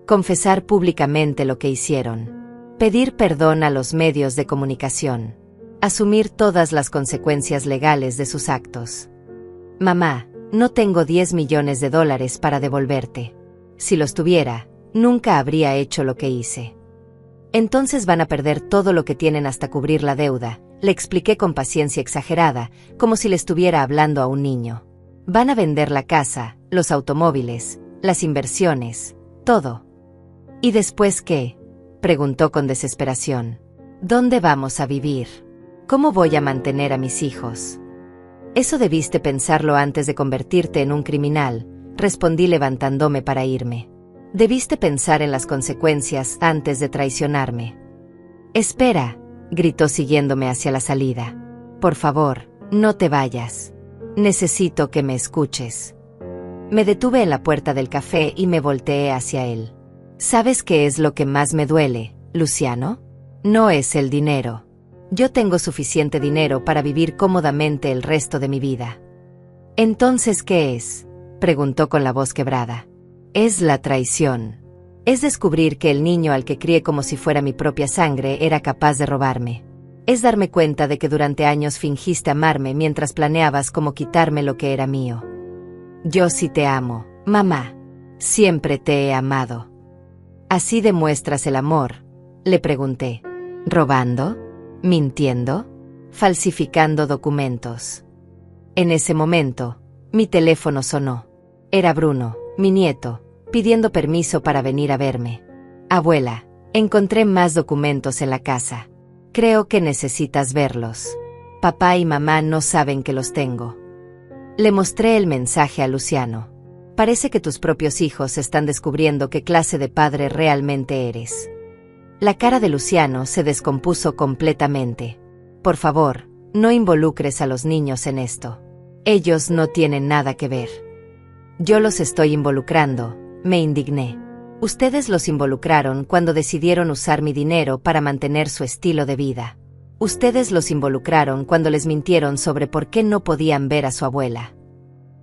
Confesar públicamente lo que hicieron. Pedir perdón a los medios de comunicación. Asumir todas las consecuencias legales de sus actos. Mamá, no tengo $10 millones para devolverte. Si los tuviera, nunca habría hecho lo que hice. Entonces van a perder todo lo que tienen hasta cubrir la deuda, le expliqué con paciencia exagerada, como si le estuviera hablando a un niño. Van a vender la casa, los automóviles, las inversiones, todo. ¿Y después qué?, preguntó con desesperación. ¿Dónde vamos a vivir? ¿Cómo voy a mantener a mis hijos? Eso debiste pensarlo antes de convertirte en un criminal, respondí levantándome para irme. Debiste pensar en las consecuencias antes de traicionarme. Espera, gritó siguiéndome hacia la salida. Por favor, no te vayas. Necesito que me escuches. Me detuve en la puerta del café y me volteé hacia él. ¿Sabes qué es lo que más me duele, Luciano? No es el dinero. Yo tengo suficiente dinero para vivir cómodamente el resto de mi vida. ¿Entonces qué es?, preguntó con la voz quebrada. Es la traición. Es descubrir que el niño al que crié como si fuera mi propia sangre era capaz de robarme. Es darme cuenta de que durante años fingiste amarme mientras planeabas cómo quitarme lo que era mío. Yo sí te amo, mamá. Siempre te he amado. ¿Así demuestras el amor?, le pregunté. ¿Robando? ¿Mintiendo? ¿Falsificando documentos? En ese momento, mi teléfono sonó. Era Bruno, mi nieto, pidiendo permiso para venir a verme. Abuela, encontré más documentos en la casa. Creo que necesitas verlos. Papá y mamá no saben que los tengo. Le mostré el mensaje a Luciano. Parece que tus propios hijos están descubriendo qué clase de padre realmente eres. La cara de Luciano se descompuso completamente. Por favor, no involucres a los niños en esto. Ellos no tienen nada que ver. Yo los estoy involucrando, me indigné. Ustedes los involucraron cuando decidieron usar mi dinero para mantener su estilo de vida. Ustedes los involucraron cuando les mintieron sobre por qué no podían ver a su abuela.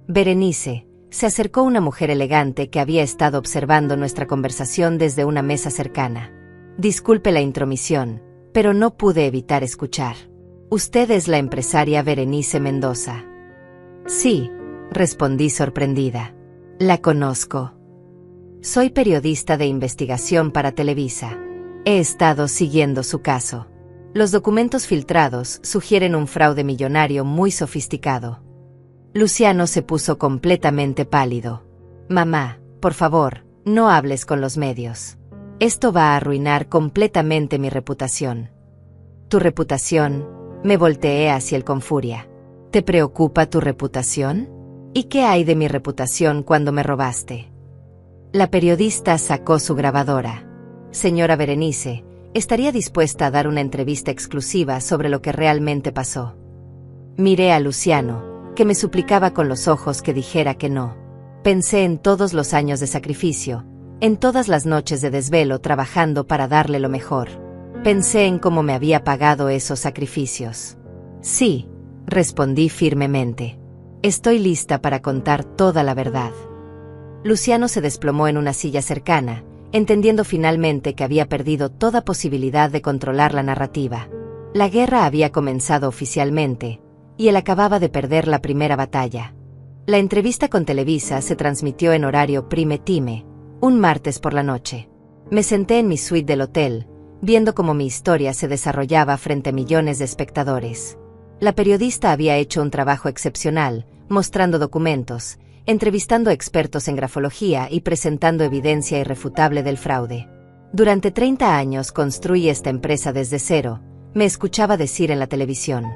Berenice, se acercó una mujer elegante que había estado observando nuestra conversación desde una mesa cercana. Disculpe la intromisión, pero no pude evitar escuchar. Usted es la empresaria Berenice Mendoza. Sí, respondí sorprendida. La conozco. Soy periodista de investigación para Televisa. He estado siguiendo su caso. Los documentos filtrados sugieren un fraude millonario muy sofisticado. Luciano se puso completamente pálido. Mamá, por favor, no hables con los medios. Esto va a arruinar completamente mi reputación. ¿Tu reputación? Me volteé hacia él con furia. ¿Te preocupa tu reputación? ¿Y qué hay de mi reputación cuando me robaste? La periodista sacó su grabadora. Señora Berenice, estaría dispuesta a dar una entrevista exclusiva sobre lo que realmente pasó. Miré a Luciano, que me suplicaba con los ojos que dijera que no. Pensé en todos los años de sacrificio, en todas las noches de desvelo trabajando para darle lo mejor. Pensé en cómo me había pagado esos sacrificios. Sí, respondí firmemente. Estoy lista para contar toda la verdad. Luciano se desplomó en una silla cercana, entendiendo finalmente que había perdido toda posibilidad de controlar la narrativa. La guerra había comenzado oficialmente, y él acababa de perder la primera batalla. La entrevista con Televisa se transmitió en horario prime time, un martes por la noche. Me senté en mi suite del hotel, viendo cómo mi historia se desarrollaba frente a millones de espectadores. La periodista había hecho un trabajo excepcional, mostrando documentos, entrevistando expertos en grafología y presentando evidencia irrefutable del fraude. Durante 30 años construí esta empresa desde cero, me escuchaba decir en la televisión.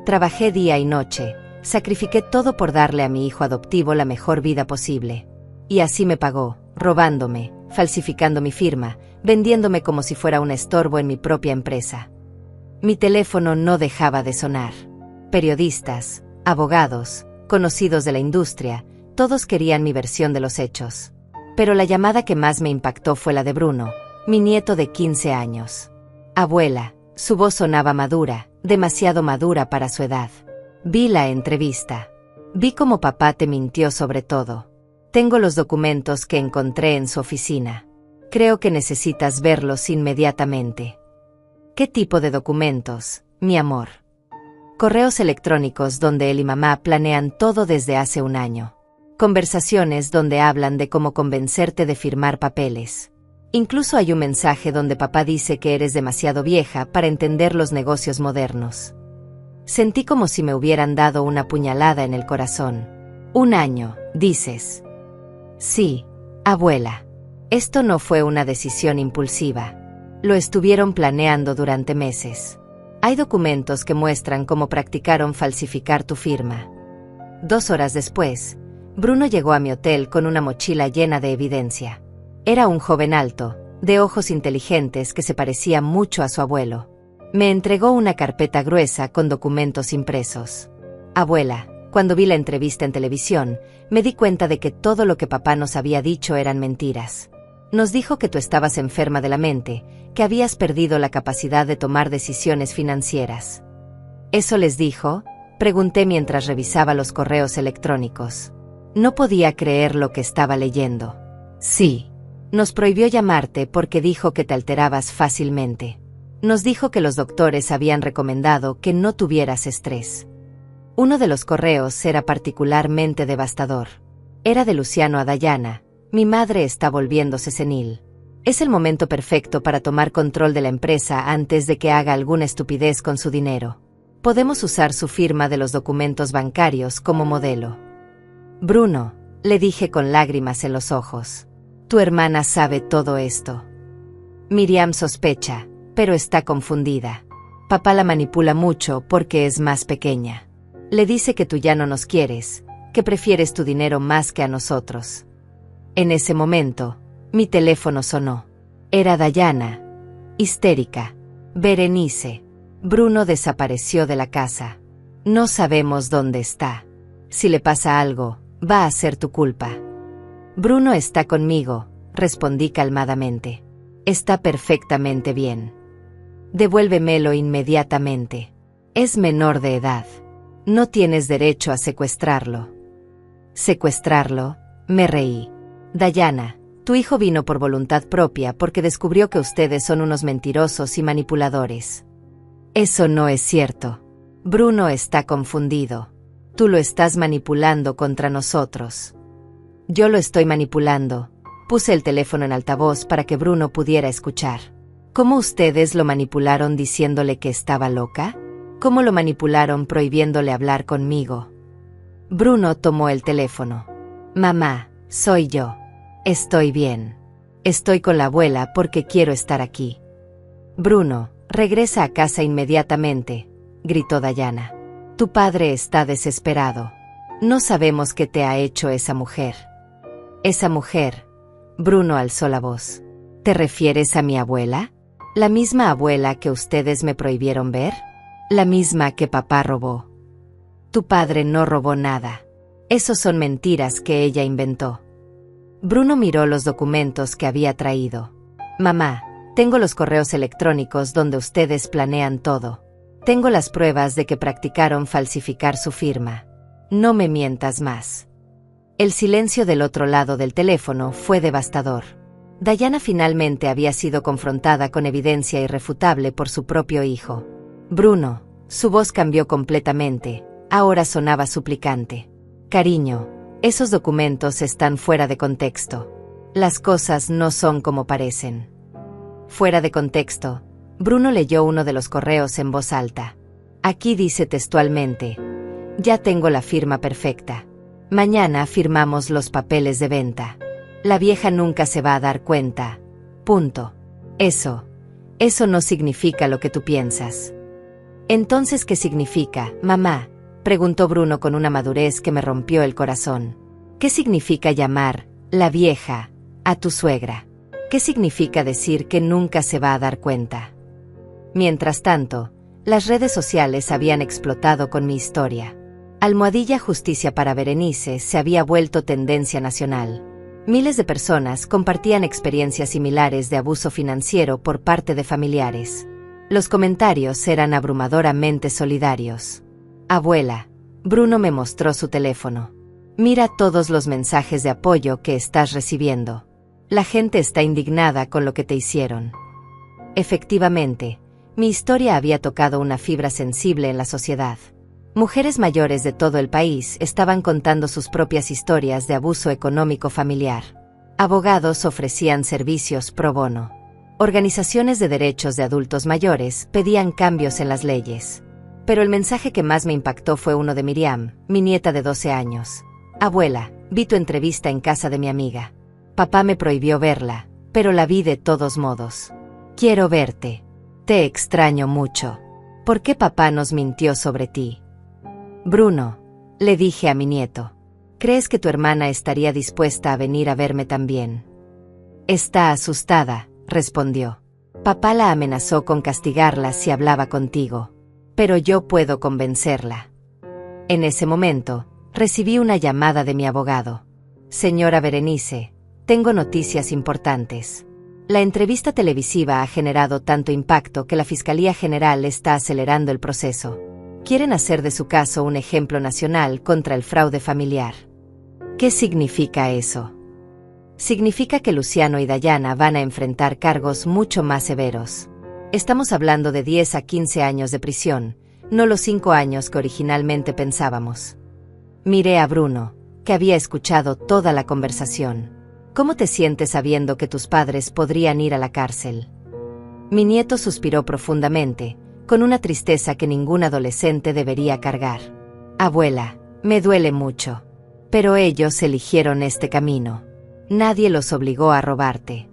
Trabajé día y noche, sacrifiqué todo por darle a mi hijo adoptivo la mejor vida posible. Y así me pagó, robándome, falsificando mi firma, vendiéndome como si fuera un estorbo en mi propia empresa. Mi teléfono no dejaba de sonar. Periodistas, abogados, conocidos de la industria, todos querían mi versión de los hechos. Pero la llamada que más me impactó fue la de Bruno, mi nieto de 15 años. Abuela, su voz sonaba madura, demasiado madura para su edad. Vi la entrevista. Vi cómo papá te mintió sobre todo. Tengo los documentos que encontré en su oficina. Creo que necesitas verlos inmediatamente. ¿Qué tipo de documentos, mi amor? Correos electrónicos donde él y mamá planean todo desde hace un año. Conversaciones donde hablan de cómo convencerte de firmar papeles. Incluso hay un mensaje donde papá dice que eres demasiado vieja para entender los negocios modernos. Sentí como si me hubieran dado una puñalada en el corazón. 1 año, dices. Sí, abuela. Esto no fue una decisión impulsiva. Lo estuvieron planeando durante meses. Hay documentos que muestran cómo practicaron falsificar tu firma. 2 horas después, Bruno llegó a mi hotel con una mochila llena de evidencia. Era un joven alto, de ojos inteligentes que se parecía mucho a su abuelo. Me entregó una carpeta gruesa con documentos impresos. Abuela, cuando vi la entrevista en televisión, me di cuenta de que todo lo que papá nos había dicho eran mentiras. Nos dijo que tú estabas enferma de la mente, que habías perdido la capacidad de tomar decisiones financieras. ¿Eso les dijo? Pregunté mientras revisaba los correos electrónicos. No podía creer lo que estaba leyendo. Sí. Nos prohibió llamarte porque dijo que te alterabas fácilmente. Nos dijo que los doctores habían recomendado que no tuvieras estrés. Uno de los correos era particularmente devastador. Era de Luciano a Dayana. Mi madre está volviéndose senil. Es el momento perfecto para tomar control de la empresa antes de que haga alguna estupidez con su dinero. Podemos usar su firma de los documentos bancarios como modelo. Bruno, le dije con lágrimas en los ojos. Tu hermana sabe todo esto. Miriam sospecha, pero está confundida. Papá la manipula mucho porque es más pequeña. Le dice que tú ya no nos quieres, que prefieres tu dinero más que a nosotros. En ese momento, mi teléfono sonó. Era Dayana, histérica. Berenice. Bruno desapareció de la casa. No sabemos dónde está. Si le pasa algo, va a ser tu culpa. Bruno está conmigo, respondí calmadamente. Está perfectamente bien. Devuélvemelo inmediatamente. Es menor de edad. No tienes derecho a secuestrarlo. ¿Secuestrarlo? Me reí. Dayana, tu hijo vino por voluntad propia porque descubrió que ustedes son unos mentirosos y manipuladores. Eso no es cierto. Bruno está confundido. Tú lo estás manipulando contra nosotros. Yo lo estoy manipulando. Puse el teléfono en altavoz para que Bruno pudiera escuchar. ¿Cómo ustedes lo manipularon diciéndole que estaba loca? ¿Cómo lo manipularon prohibiéndole hablar conmigo? Bruno tomó el teléfono. Mamá, soy yo. Estoy bien. Estoy con la abuela porque quiero estar aquí. Bruno, regresa a casa inmediatamente. gritó Dayana. Tu padre está desesperado. No sabemos qué te ha hecho esa mujer. Esa mujer, Bruno alzó la voz. ¿Te refieres a mi abuela? ¿La misma abuela que ustedes me prohibieron ver? La misma que papá robó. Tu padre no robó nada. Esos son mentiras que ella inventó. Bruno miró los documentos que había traído. Mamá, tengo los correos electrónicos donde ustedes planean todo. Tengo las pruebas de que practicaron falsificar su firma. No me mientas más. El silencio del otro lado del teléfono fue devastador. Dayana finalmente había sido confrontada con evidencia irrefutable por su propio hijo. Bruno, su voz cambió completamente, ahora sonaba suplicante. Cariño, esos documentos están fuera de contexto. Las cosas no son como parecen. Fuera de contexto, Bruno leyó uno de los correos en voz alta. Aquí dice textualmente: ya tengo la firma perfecta. Mañana firmamos los papeles de venta. La vieja nunca se va a dar cuenta. Punto. Eso no significa lo que tú piensas. Entonces, ¿qué significa, mamá?, preguntó Bruno con una madurez que me rompió el corazón. ¿Qué significa llamar la vieja a tu suegra? ¿Qué significa decir que nunca se va a dar cuenta? Mientras tanto, las redes sociales habían explotado con mi historia. Almohadilla Justicia para Berenice se había vuelto tendencia nacional. Miles de personas compartían experiencias similares de abuso financiero por parte de familiares. Los comentarios eran abrumadoramente solidarios. Abuela, Bruno me mostró su teléfono. Mira todos los mensajes de apoyo que estás recibiendo. La gente está indignada con lo que te hicieron. Efectivamente, mi historia había tocado una fibra sensible en la sociedad. Mujeres mayores de todo el país estaban contando sus propias historias de abuso económico familiar. Abogados ofrecían servicios pro bono. Organizaciones de derechos de adultos mayores pedían cambios en las leyes. Pero el mensaje que más me impactó fue uno de Miriam, mi nieta de 12 años. Abuela, vi tu entrevista en casa de mi amiga. Papá me prohibió verla, pero la vi de todos modos. Quiero verte. Te extraño mucho. ¿Por qué papá nos mintió sobre ti? Bruno, le dije a mi nieto, ¿crees que tu hermana estaría dispuesta a venir a verme también? Está asustada, respondió. Papá la amenazó con castigarla si hablaba contigo. Pero yo puedo convencerla. En ese momento, recibí una llamada de mi abogado. Señora Berenice, tengo noticias importantes. La entrevista televisiva ha generado tanto impacto que la Fiscalía General está acelerando el proceso. Quieren hacer de su caso un ejemplo nacional contra el fraude familiar. ¿Qué significa eso? Significa que Luciano y Dayana van a enfrentar cargos mucho más severos. Estamos hablando de 10 a 15 años de prisión, no los 5 años que originalmente pensábamos. Miré a Bruno, que había escuchado toda la conversación. ¿Cómo te sientes sabiendo que tus padres podrían ir a la cárcel? Mi nieto suspiró profundamente, con una tristeza que ningún adolescente debería cargar. Abuela, me duele mucho. Pero ellos eligieron este camino. Nadie los obligó a robarte.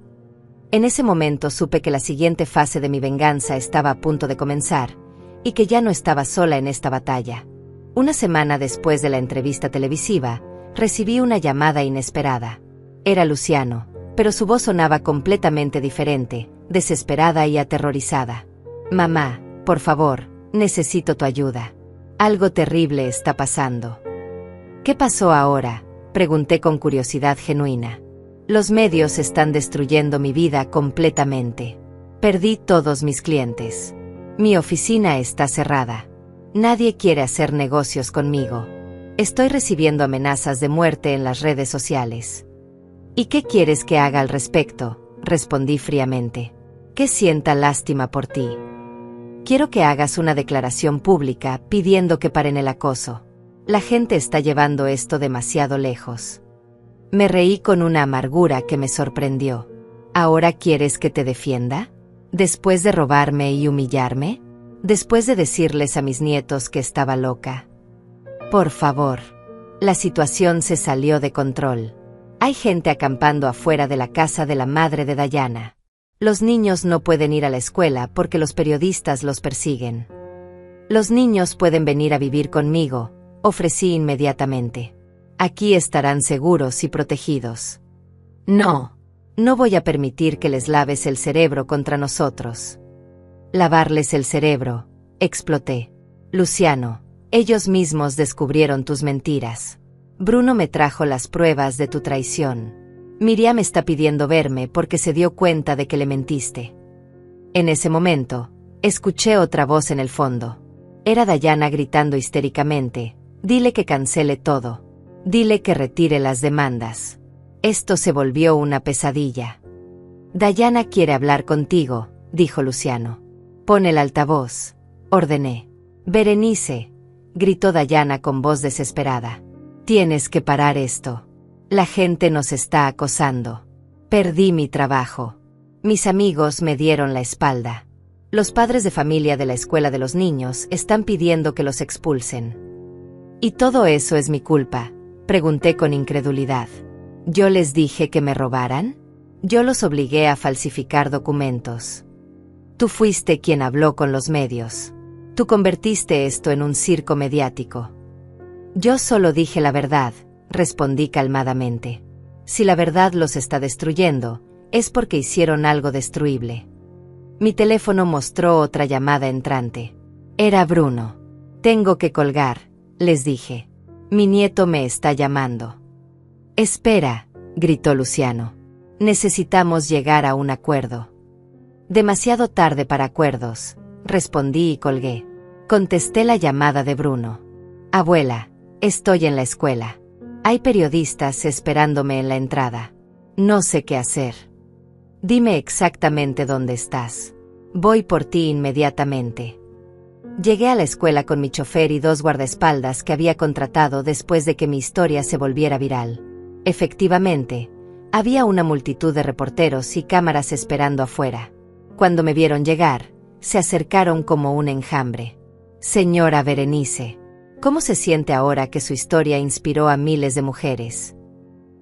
En ese momento supe que la siguiente fase de mi venganza estaba a punto de comenzar, y que ya no estaba sola en esta batalla. Una semana después de la entrevista televisiva, recibí una llamada inesperada. Era Luciano, pero su voz sonaba completamente diferente, desesperada y aterrorizada. Mamá, por favor, necesito tu ayuda. Algo terrible está pasando. ¿Qué pasó ahora?, pregunté con curiosidad genuina. Los medios están destruyendo mi vida completamente. Perdí todos mis clientes. Mi oficina está cerrada. Nadie quiere hacer negocios conmigo. Estoy recibiendo amenazas de muerte en las redes sociales. ¿Y qué quieres que haga al respecto?, respondí fríamente. Que sienta lástima por ti. Quiero que hagas una declaración pública pidiendo que paren el acoso. La gente está llevando esto demasiado lejos. Me reí con una amargura que me sorprendió. ¿Ahora quieres que te defienda? ¿Después de robarme y humillarme? ¿Después de decirles a mis nietos que estaba loca? Por favor. La situación se salió de control. Hay gente acampando afuera de la casa de la madre de Dayana. Los niños no pueden ir a la escuela porque los periodistas los persiguen. Los niños pueden venir a vivir conmigo, ofrecí inmediatamente. Aquí estarán seguros y protegidos. No. No voy a permitir que les laves el cerebro contra nosotros. Lavarles el cerebro, exploté. Luciano, ellos mismos descubrieron tus mentiras. Bruno me trajo las pruebas de tu traición. Miriam está pidiendo verme porque se dio cuenta de que le mentiste. En ese momento, escuché otra voz en el fondo. Era Dayana gritando histéricamente. Dile que cancele todo. Dile que retire las demandas. Esto se volvió una pesadilla. Dayana quiere hablar contigo, dijo Luciano. Pon el altavoz, ordené. Berenice, gritó Dayana con voz desesperada. Tienes que parar esto. La gente nos está acosando. Perdí mi trabajo. Mis amigos me dieron la espalda. Los padres de familia de la escuela de los niños están pidiendo que los expulsen. ¿Y todo eso es mi culpa?, pregunté con incredulidad. ¿Yo les dije que me robaran? Yo los obligué a falsificar documentos. Tú fuiste quien habló con los medios. Tú convertiste esto en un circo mediático. Yo solo dije la verdad, respondí calmadamente. Si la verdad los está destruyendo, es porque hicieron algo destruible. Mi teléfono mostró otra llamada entrante. Era Bruno. Tengo que colgar, les dije. Mi nieto me está llamando. Espera, gritó Luciano. Necesitamos llegar a un acuerdo. Demasiado tarde para acuerdos, respondí y colgué. Contesté la llamada de Bruno. Abuela, estoy en la escuela. Hay periodistas esperándome en la entrada. No sé qué hacer. Dime exactamente dónde estás. Voy por ti inmediatamente. Llegué a la escuela con mi chofer y 2 guardaespaldas que había contratado después de que mi historia se volviera viral. Efectivamente, había una multitud de reporteros y cámaras esperando afuera. Cuando me vieron llegar, se acercaron como un enjambre. Señora Berenice, ¿cómo se siente ahora que su historia inspiró a miles de mujeres?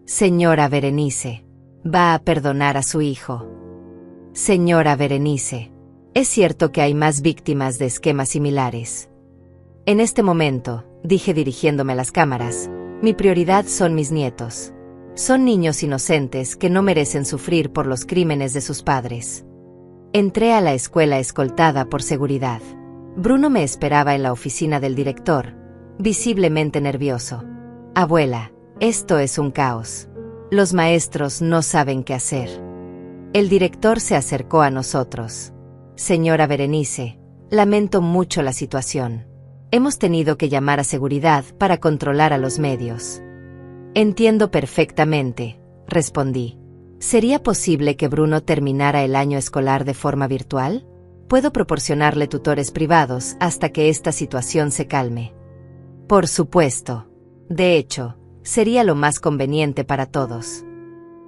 Señora Berenice, ¿va a perdonar a su hijo? Señora Berenice, ¿es cierto que hay más víctimas de esquemas similares? En este momento, dije dirigiéndome a las cámaras, mi prioridad son mis nietos. Son niños inocentes que no merecen sufrir por los crímenes de sus padres. Entré a la escuela escoltada por seguridad. Bruno me esperaba en la oficina del director, visiblemente nervioso. Abuela, esto es un caos. Los maestros no saben qué hacer. El director se acercó a nosotros. Señora Berenice, lamento mucho la situación. Hemos tenido que llamar a seguridad para controlar a los medios. Entiendo perfectamente, respondí. ¿Sería posible que Bruno terminara el año escolar de forma virtual? Puedo proporcionarle tutores privados hasta que esta situación se calme. Por supuesto. De hecho, sería lo más conveniente para todos.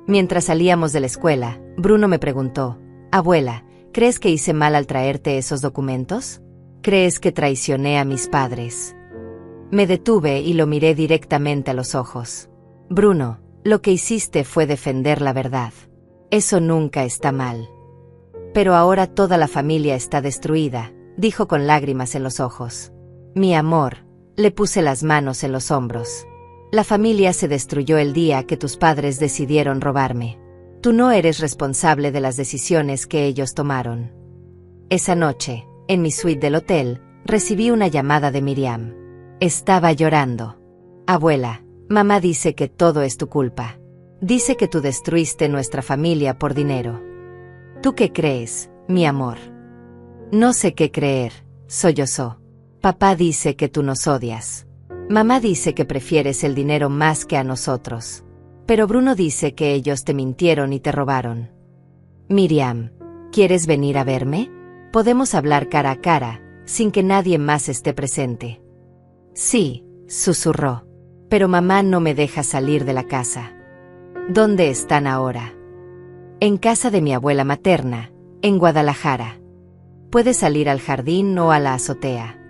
Mientras salíamos de la escuela, Bruno me preguntó, Abuela, ¿crees que hice mal al traerte esos documentos? ¿Crees que traicioné a mis padres? Me detuve y lo miré directamente a los ojos. Bruno, lo que hiciste fue defender la verdad. Eso nunca está mal. Pero ahora toda la familia está destruida, dijo con lágrimas en los ojos. Mi amor, le puse las manos en los hombros. La familia se destruyó el día que tus padres decidieron robarme. Tú no eres responsable de las decisiones que ellos tomaron. Esa noche, en mi suite del hotel, recibí una llamada de Miriam. Estaba llorando. Abuela, mamá dice que todo es tu culpa. Dice que tú destruiste nuestra familia por dinero. ¿Tú qué crees, mi amor? No sé qué creer, sollozó. Papá dice que tú nos odias. Mamá dice que prefieres el dinero más que a nosotros. Pero Bruno dice que ellos te mintieron y te robaron. Miriam, ¿quieres venir a verme? Podemos hablar cara a cara, sin que nadie más esté presente. Sí, susurró. Pero mamá no me deja salir de la casa. ¿Dónde están ahora? En casa de mi abuela materna, en Guadalajara. ¿Puedes salir al jardín o a la azotea?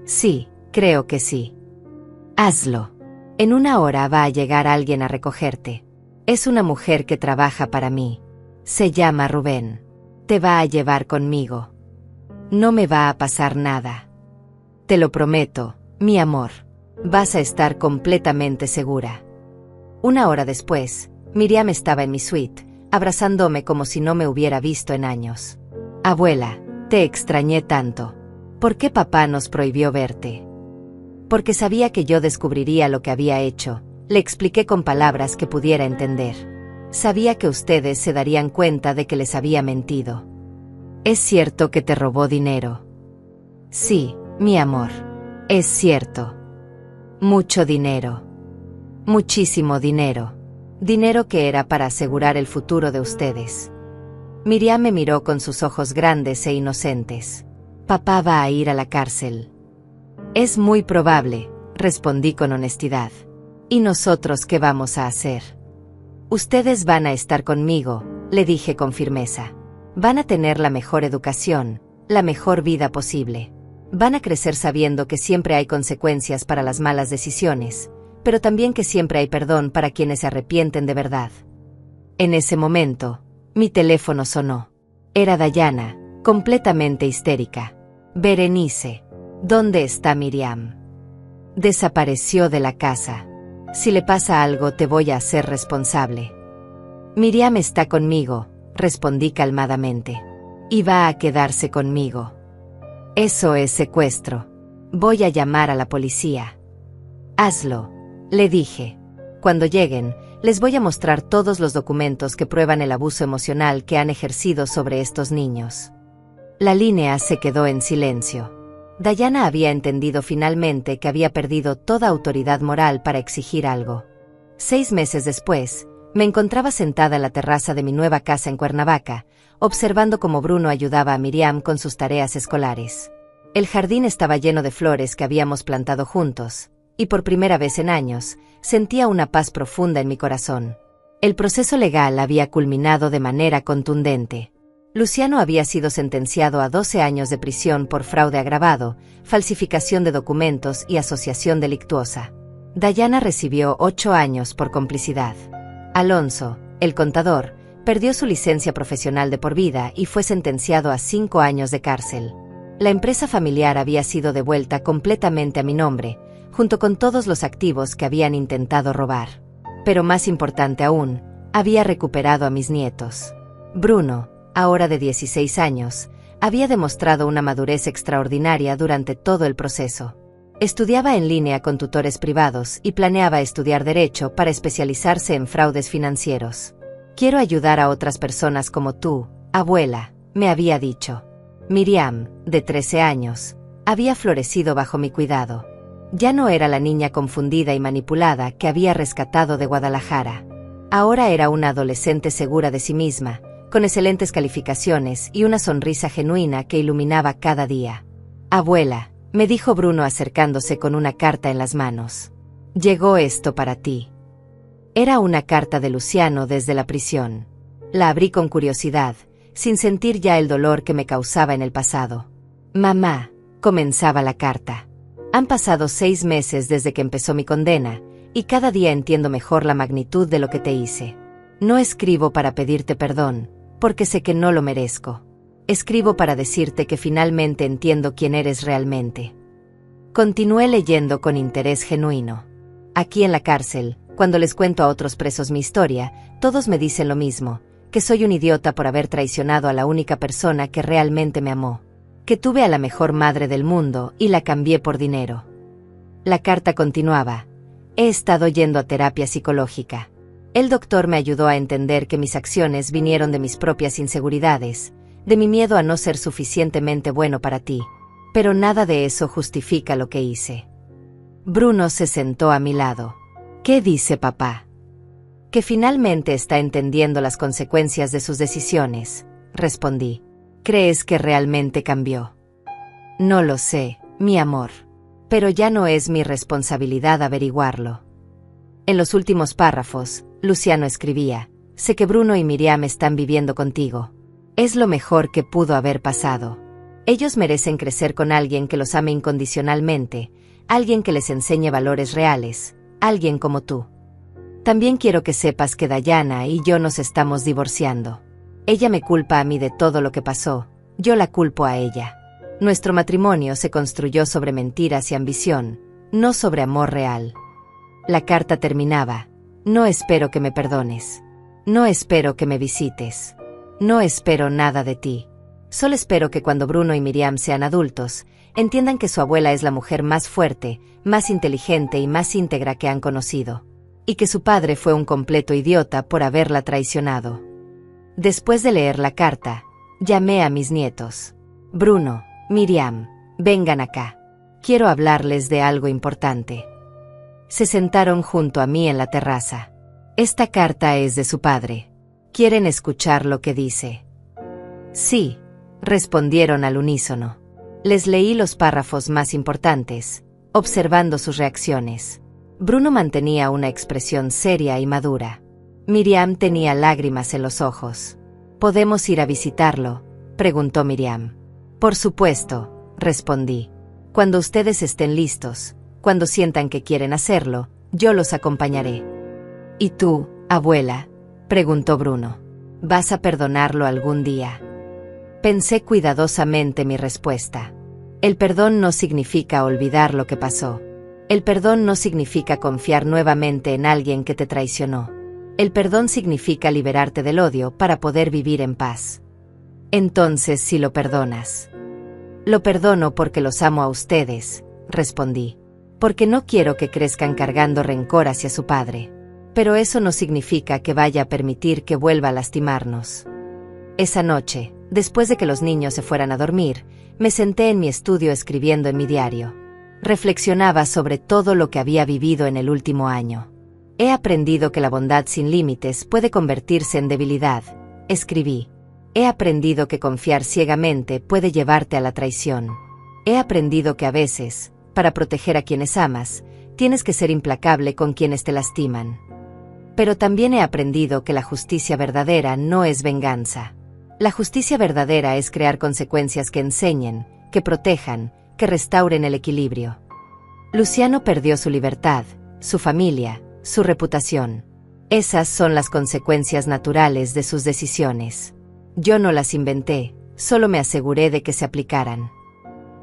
Sí, creo que sí. Hazlo. En 1 hora va a llegar alguien a recogerte. Es una mujer que trabaja para mí. Se llama Rubén. Te va a llevar conmigo. No me va a pasar nada. Te lo prometo, mi amor. Vas a estar completamente segura. Una hora después, Miriam estaba en mi suite, abrazándome como si no me hubiera visto en años. Abuela, te extrañé tanto. ¿Por qué papá nos prohibió verte? Porque sabía que yo descubriría lo que había hecho, le expliqué con palabras que pudiera entender. Sabía que ustedes se darían cuenta de que les había mentido. ¿Es cierto que te robó dinero? Sí, mi amor. Es cierto. Mucho dinero. Muchísimo dinero. Dinero que era para asegurar el futuro de ustedes. Miriam me miró con sus ojos grandes e inocentes. Papá va a ir a la cárcel. Es muy probable, respondí con honestidad. ¿Y nosotros qué vamos a hacer? Ustedes van a estar conmigo, le dije con firmeza. Van a tener la mejor educación, la mejor vida posible. Van a crecer sabiendo que siempre hay consecuencias para las malas decisiones, pero también que siempre hay perdón para quienes se arrepienten de verdad. En ese momento, mi teléfono sonó. Era Dayana, completamente histérica. Berenice, ¿dónde está Miriam? Desapareció de la casa. Si le pasa algo te voy a hacer responsable. Miriam está conmigo, respondí calmadamente. Y va a quedarse conmigo. Eso es secuestro. Voy a llamar a la policía. Hazlo, le dije. Cuando lleguen, les voy a mostrar todos los documentos que prueban el abuso emocional que han ejercido sobre estos niños. La línea se quedó en silencio. Dayana había entendido finalmente que había perdido toda autoridad moral para exigir algo. 6 meses después, me encontraba sentada en la terraza de mi nueva casa en Cuernavaca, observando cómo Bruno ayudaba a Miriam con sus tareas escolares. El jardín estaba lleno de flores que habíamos plantado juntos, y por primera vez en años, sentía una paz profunda en mi corazón. El proceso legal había culminado de manera contundente. Luciano había sido sentenciado a 12 años de prisión por fraude agravado, falsificación de documentos y asociación delictuosa. Dayana recibió 8 años por complicidad. Alonso, el contador, perdió su licencia profesional de por vida y fue sentenciado a 5 años de cárcel. La empresa familiar había sido devuelta completamente a mi nombre, junto con todos los activos que habían intentado robar. Pero más importante aún, había recuperado a mis nietos. Bruno, ahora de 16 años, había demostrado una madurez extraordinaria durante todo el proceso. Estudiaba en línea con tutores privados y planeaba estudiar Derecho para especializarse en fraudes financieros. Quiero ayudar a otras personas como tú, abuela, me había dicho. Miriam, de 13 años, había florecido bajo mi cuidado. Ya no era la niña confundida y manipulada que había rescatado de Guadalajara. Ahora era una adolescente segura de sí misma, con excelentes calificaciones y una sonrisa genuina que iluminaba cada día. Abuela, me dijo Bruno acercándose con una carta en las manos. Llegó esto para ti. Era una carta de Luciano desde la prisión. La abrí con curiosidad, sin sentir ya el dolor que me causaba en el pasado. Mamá, comenzaba la carta. Han pasado 6 meses desde que empezó mi condena, y cada día entiendo mejor la magnitud de lo que te hice. No escribo para pedirte perdón, porque sé que no lo merezco. Escribo para decirte que finalmente entiendo quién eres realmente. Continué leyendo con interés genuino. Aquí en la cárcel, cuando les cuento a otros presos mi historia, todos me dicen lo mismo, que soy un idiota por haber traicionado a la única persona que realmente me amó. Que tuve a la mejor madre del mundo y la cambié por dinero. La carta continuaba. He estado yendo a terapia psicológica. El doctor me ayudó a entender que mis acciones vinieron de mis propias inseguridades, de mi miedo a no ser suficientemente bueno para ti. Pero nada de eso justifica lo que hice. Bruno se sentó a mi lado. ¿Qué dice papá? Que finalmente está entendiendo las consecuencias de sus decisiones, respondí. ¿Crees que realmente cambió? No lo sé, mi amor. Pero ya no es mi responsabilidad averiguarlo. En los últimos párrafos, Luciano escribía, sé que Bruno y Miriam están viviendo contigo. Es lo mejor que pudo haber pasado. Ellos merecen crecer con alguien que los ame incondicionalmente, alguien que les enseñe valores reales, alguien como tú. También quiero que sepas que Dayana y yo nos estamos divorciando. Ella me culpa a mí de todo lo que pasó, yo la culpo a ella. Nuestro matrimonio se construyó sobre mentiras y ambición, no sobre amor real. La carta terminaba: no espero que me perdones. No espero que me visites. No espero nada de ti. Solo espero que cuando Bruno y Miriam sean adultos, entiendan que su abuela es la mujer más fuerte, más inteligente y más íntegra que han conocido, y que su padre fue un completo idiota por haberla traicionado. Después de leer la carta, llamé a mis nietos. Bruno, Miriam, vengan acá. Quiero hablarles de algo importante. Se sentaron junto a mí en la terraza. Esta carta es de su padre. ¿Quieren escuchar lo que dice? Sí, respondieron al unísono. Les leí los párrafos más importantes, observando sus reacciones. Bruno mantenía una expresión seria y madura. Miriam tenía lágrimas en los ojos. ¿Podemos ir a visitarlo?, preguntó Miriam. Por supuesto, respondí. Cuando ustedes estén listos, cuando sientan que quieren hacerlo, yo los acompañaré. ¿Y tú, abuela?, preguntó Bruno. ¿Vas a perdonarlo algún día? Pensé cuidadosamente mi respuesta. El perdón no significa olvidar lo que pasó. El perdón no significa confiar nuevamente en alguien que te traicionó. El perdón significa liberarte del odio para poder vivir en paz. Entonces, si lo perdonas. Lo perdono porque los amo a ustedes, respondí. Porque no quiero que crezcan cargando rencor hacia su padre. Pero eso no significa que vaya a permitir que vuelva a lastimarnos. Esa noche, después de que los niños se fueran a dormir, me senté en mi estudio escribiendo en mi diario. Reflexionaba sobre todo lo que había vivido en el último año. He aprendido que la bondad sin límites puede convertirse en debilidad, escribí. He aprendido que confiar ciegamente puede llevarte a la traición. He aprendido que a veces, para proteger a quienes amas, tienes que ser implacable con quienes te lastiman. Pero también he aprendido que la justicia verdadera no es venganza. La justicia verdadera es crear consecuencias que enseñen, que protejan, que restauren el equilibrio. Luciano perdió su libertad, su familia, su reputación. Esas son las consecuencias naturales de sus decisiones. Yo no las inventé, solo me aseguré de que se aplicaran.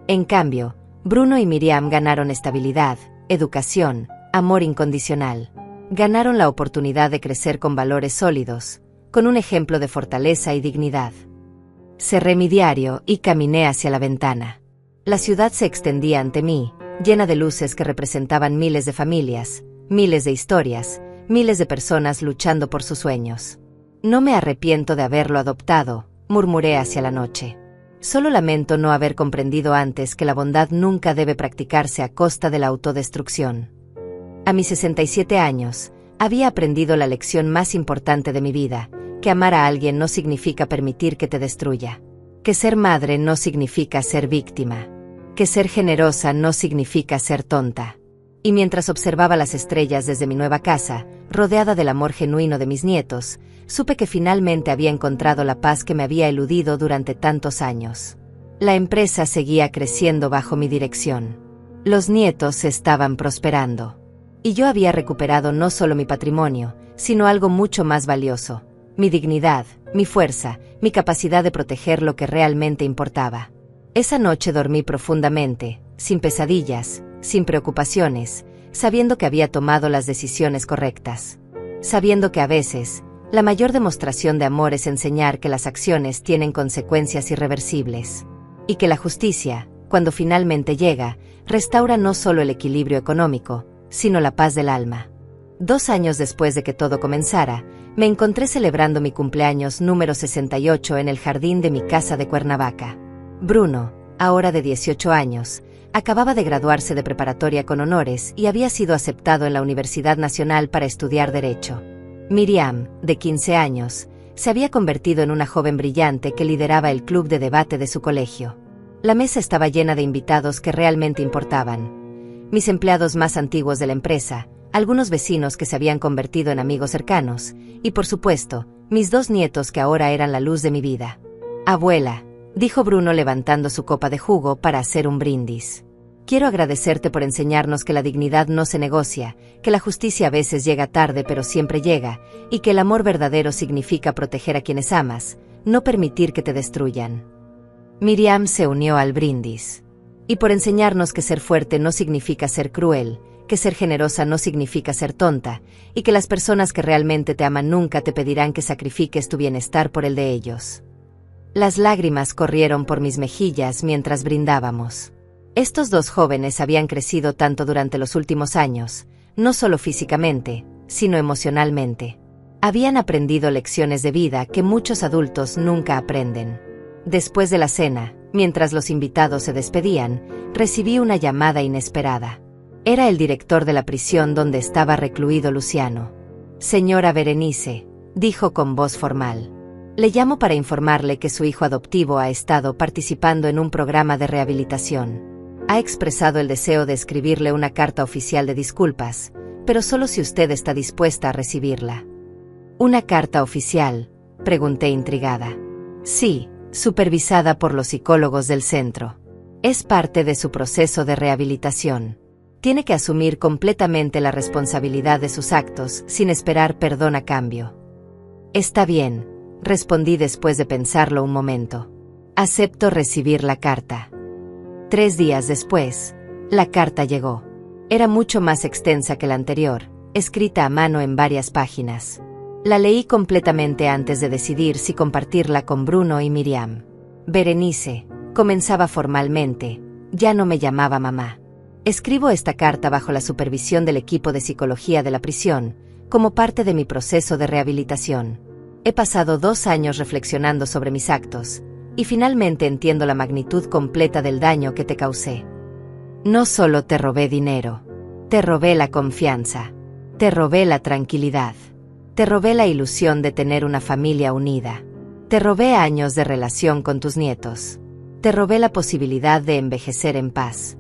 En cambio, Bruno y Miriam ganaron estabilidad, educación, amor incondicional. Ganaron la oportunidad de crecer con valores sólidos, con un ejemplo de fortaleza y dignidad. Cerré mi diario y caminé hacia la ventana. La ciudad se extendía ante mí, llena de luces que representaban miles de familias, miles de historias, miles de personas luchando por sus sueños. No me arrepiento de haberlo adoptado, murmuré hacia la noche. Solo lamento no haber comprendido antes que la bondad nunca debe practicarse a costa de la autodestrucción. A mis 67 años, había aprendido la lección más importante de mi vida, que amar a alguien no significa permitir que te destruya. Que ser madre no significa ser víctima. Que ser generosa no significa ser tonta. Y mientras observaba las estrellas desde mi nueva casa, rodeada del amor genuino de mis nietos, supe que finalmente había encontrado la paz que me había eludido durante tantos años. La empresa seguía creciendo bajo mi dirección. Los nietos estaban prosperando. Y yo había recuperado no solo mi patrimonio, sino algo mucho más valioso: mi dignidad, mi fuerza, mi capacidad de proteger lo que realmente importaba. Esa noche dormí profundamente, sin pesadillas, sin preocupaciones, sabiendo que había tomado las decisiones correctas. Sabiendo que a veces, la mayor demostración de amor es enseñar que las acciones tienen consecuencias irreversibles. Y que la justicia, cuando finalmente llega, restaura no solo el equilibrio económico, sino la paz del alma. 2 años después de que todo comenzara, me encontré celebrando mi cumpleaños número 68 en el jardín de mi casa de Cuernavaca. Bruno, ahora de 18 años, acababa de graduarse de preparatoria con honores y había sido aceptado en la Universidad Nacional para estudiar Derecho. Miriam, de 15 años, se había convertido en una joven brillante que lideraba el club de debate de su colegio. La mesa estaba llena de invitados que realmente importaban. Mis empleados más antiguos de la empresa, algunos vecinos que se habían convertido en amigos cercanos, y por supuesto, mis 2 nietos que ahora eran la luz de mi vida. Abuela, dijo Bruno levantando su copa de jugo para hacer un brindis. Quiero agradecerte por enseñarnos que la dignidad no se negocia, que la justicia a veces llega tarde pero siempre llega, y que el amor verdadero significa proteger a quienes amas, no permitir que te destruyan. Miriam se unió al brindis. Y por enseñarnos que ser fuerte no significa ser cruel, que ser generosa no significa ser tonta, y que las personas que realmente te aman nunca te pedirán que sacrifiques tu bienestar por el de ellos. Las lágrimas corrieron por mis mejillas mientras brindábamos. Estos dos jóvenes habían crecido tanto durante los últimos años, no solo físicamente, sino emocionalmente. Habían aprendido lecciones de vida que muchos adultos nunca aprenden. Después de la cena, mientras los invitados se despedían, recibí una llamada inesperada. Era el director de la prisión donde estaba recluido Luciano. Señora Berenice, dijo con voz formal. Le llamo para informarle que su hijo adoptivo ha estado participando en un programa de rehabilitación. Ha expresado el deseo de escribirle una carta oficial de disculpas, pero solo si usted está dispuesta a recibirla. ¿Una carta oficial?, pregunté intrigada. Sí, supervisada por los psicólogos del centro. Es parte de su proceso de rehabilitación. Tiene que asumir completamente la responsabilidad de sus actos sin esperar perdón a cambio. Está bien, respondí después de pensarlo un momento. Acepto recibir la carta. 3 días después, la carta llegó. Era mucho más extensa que la anterior, escrita a mano en varias páginas. La leí completamente antes de decidir si compartirla con Bruno y Miriam. Berenice, comenzaba formalmente, ya no me llamaba mamá. Escribo esta carta bajo la supervisión del equipo de psicología de la prisión, como parte de mi proceso de rehabilitación. He pasado 2 años reflexionando sobre mis actos, y finalmente entiendo la magnitud completa del daño que te causé. No solo te robé dinero, te robé la confianza, te robé la tranquilidad, te robé la ilusión de tener una familia unida, te robé años de relación con tus nietos, te robé la posibilidad de envejecer en paz.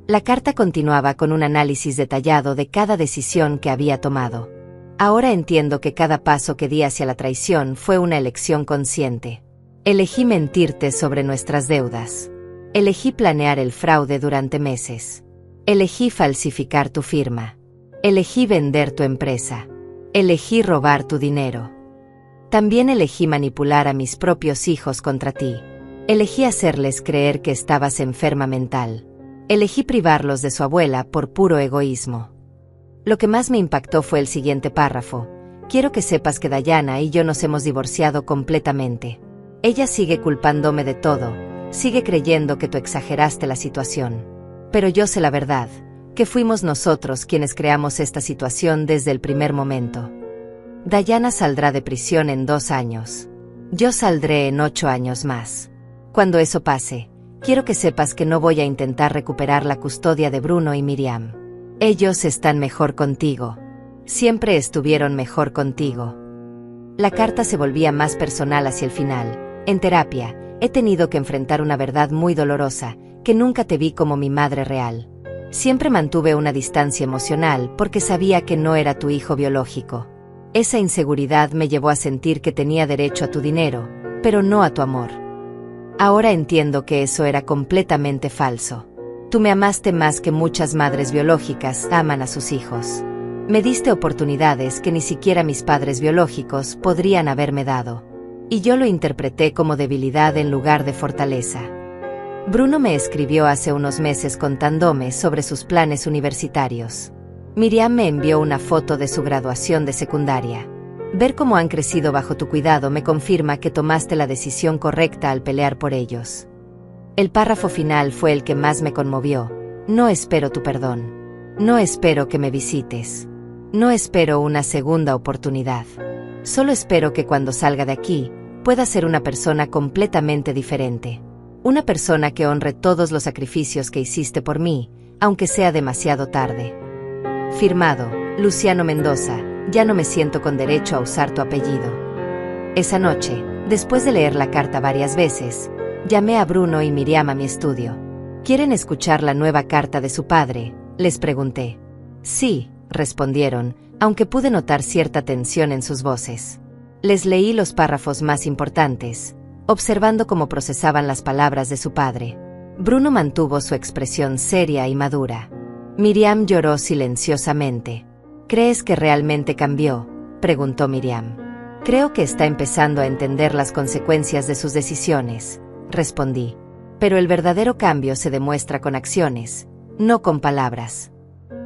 La carta continuaba con un análisis detallado de cada decisión que había tomado. Ahora entiendo que cada paso que di hacia la traición fue una elección consciente. Elegí mentirte sobre nuestras deudas. Elegí planear el fraude durante meses. Elegí falsificar tu firma. Elegí vender tu empresa. Elegí robar tu dinero. También elegí manipular a mis propios hijos contra ti. Elegí hacerles creer que estabas enferma mental. Elegí privarlos de su abuela por puro egoísmo. Lo que más me impactó fue el siguiente párrafo. Quiero que sepas que Dayana y yo nos hemos divorciado completamente. Ella sigue culpándome de todo, sigue creyendo que tú exageraste la situación. Pero yo sé la verdad, que fuimos nosotros quienes creamos esta situación desde el primer momento. Dayana saldrá de prisión en 2 años. Yo saldré en 8 años más. Cuando eso pase, quiero que sepas que no voy a intentar recuperar la custodia de Bruno y Miriam. Ellos están mejor contigo. Siempre estuvieron mejor contigo. La carta se volvía más personal hacia el final. En terapia, he tenido que enfrentar una verdad muy dolorosa, que nunca te vi como mi madre real. Siempre mantuve una distancia emocional porque sabía que no era tu hijo biológico. Esa inseguridad me llevó a sentir que tenía derecho a tu dinero, pero no a tu amor. Ahora entiendo que eso era completamente falso. Tú me amaste más que muchas madres biológicas aman a sus hijos. Me diste oportunidades que ni siquiera mis padres biológicos podrían haberme dado. Y yo lo interpreté como debilidad en lugar de fortaleza. Bruno me escribió hace unos meses contándome sobre sus planes universitarios. Miriam me envió una foto de su graduación de secundaria. Ver cómo han crecido bajo tu cuidado me confirma que tomaste la decisión correcta al pelear por ellos. El párrafo final fue el que más me conmovió. No espero tu perdón. No espero que me visites. No espero una segunda oportunidad. Solo espero que cuando salga de aquí, pueda ser una persona completamente diferente. Una persona que honre todos los sacrificios que hiciste por mí, aunque sea demasiado tarde. Firmado, Luciano Mendoza. Ya no me siento con derecho a usar tu apellido. Esa noche, después de leer la carta varias veces, llamé a Bruno y Miriam a mi estudio. ¿Quieren escuchar la nueva carta de su padre?, les pregunté. Sí, respondieron, aunque pude notar cierta tensión en sus voces. Les leí los párrafos más importantes, observando cómo procesaban las palabras de su padre. Bruno mantuvo su expresión seria y madura. Miriam lloró silenciosamente. ¿Crees que realmente cambió?, preguntó Miriam. Creo que está empezando a entender las consecuencias de sus decisiones, respondí. Pero el verdadero cambio se demuestra con acciones, no con palabras.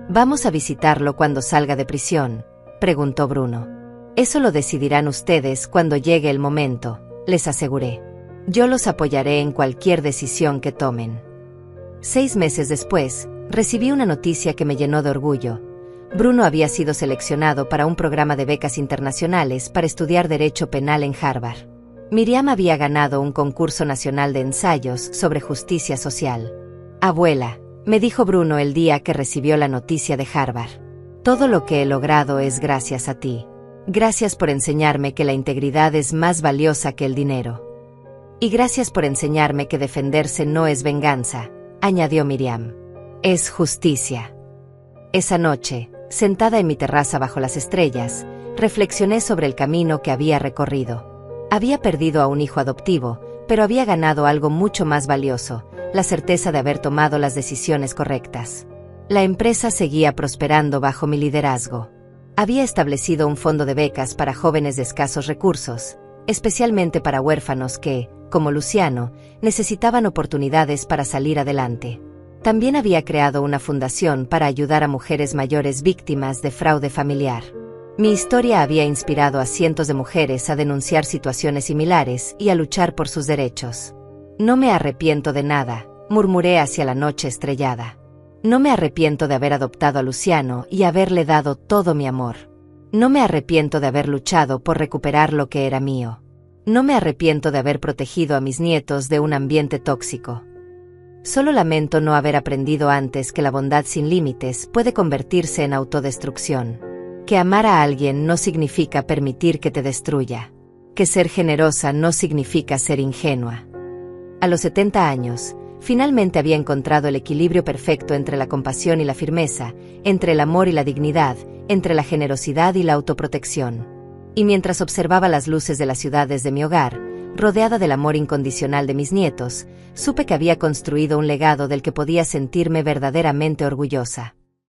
¿Vamos a visitarlo cuando salga de prisión?, preguntó Bruno. Eso lo decidirán ustedes cuando llegue el momento, les aseguré. Yo los apoyaré en cualquier decisión que tomen. 6 meses después, recibí una noticia que me llenó de orgullo. Bruno había sido seleccionado para un programa de becas internacionales para estudiar Derecho Penal en Harvard. Miriam había ganado un concurso nacional de ensayos sobre justicia social. Abuela, me dijo Bruno el día que recibió la noticia de Harvard. Todo lo que he logrado es gracias a ti. Gracias por enseñarme que la integridad es más valiosa que el dinero. Y gracias por enseñarme que defenderse no es venganza, añadió Miriam. Es justicia. Esa noche, sentada en mi terraza bajo las estrellas, reflexioné sobre el camino que había recorrido. Había perdido a un hijo adoptivo, pero había ganado algo mucho más valioso, la certeza de haber tomado las decisiones correctas. La empresa seguía prosperando bajo mi liderazgo. Había establecido un fondo de becas para jóvenes de escasos recursos, especialmente para huérfanos que, como Luciano, necesitaban oportunidades para salir adelante. También había creado una fundación para ayudar a mujeres mayores víctimas de fraude familiar. Mi historia había inspirado a cientos de mujeres a denunciar situaciones similares y a luchar por sus derechos. No me arrepiento de nada, murmuré hacia la noche estrellada. No me arrepiento de haber adoptado a Luciano y haberle dado todo mi amor. No me arrepiento de haber luchado por recuperar lo que era mío. No me arrepiento de haber protegido a mis nietos de un ambiente tóxico. Solo lamento no haber aprendido antes que la bondad sin límites puede convertirse en autodestrucción. Que amar a alguien no significa permitir que te destruya. Que ser generosa no significa ser ingenua. A los 70 años, finalmente había encontrado el equilibrio perfecto entre la compasión y la firmeza, entre el amor y la dignidad, entre la generosidad y la autoprotección. Y mientras observaba las luces de las ciudades de mi hogar, rodeada del amor incondicional de mis nietos, supe que había construido un legado del que podía sentirme verdaderamente orgullosa.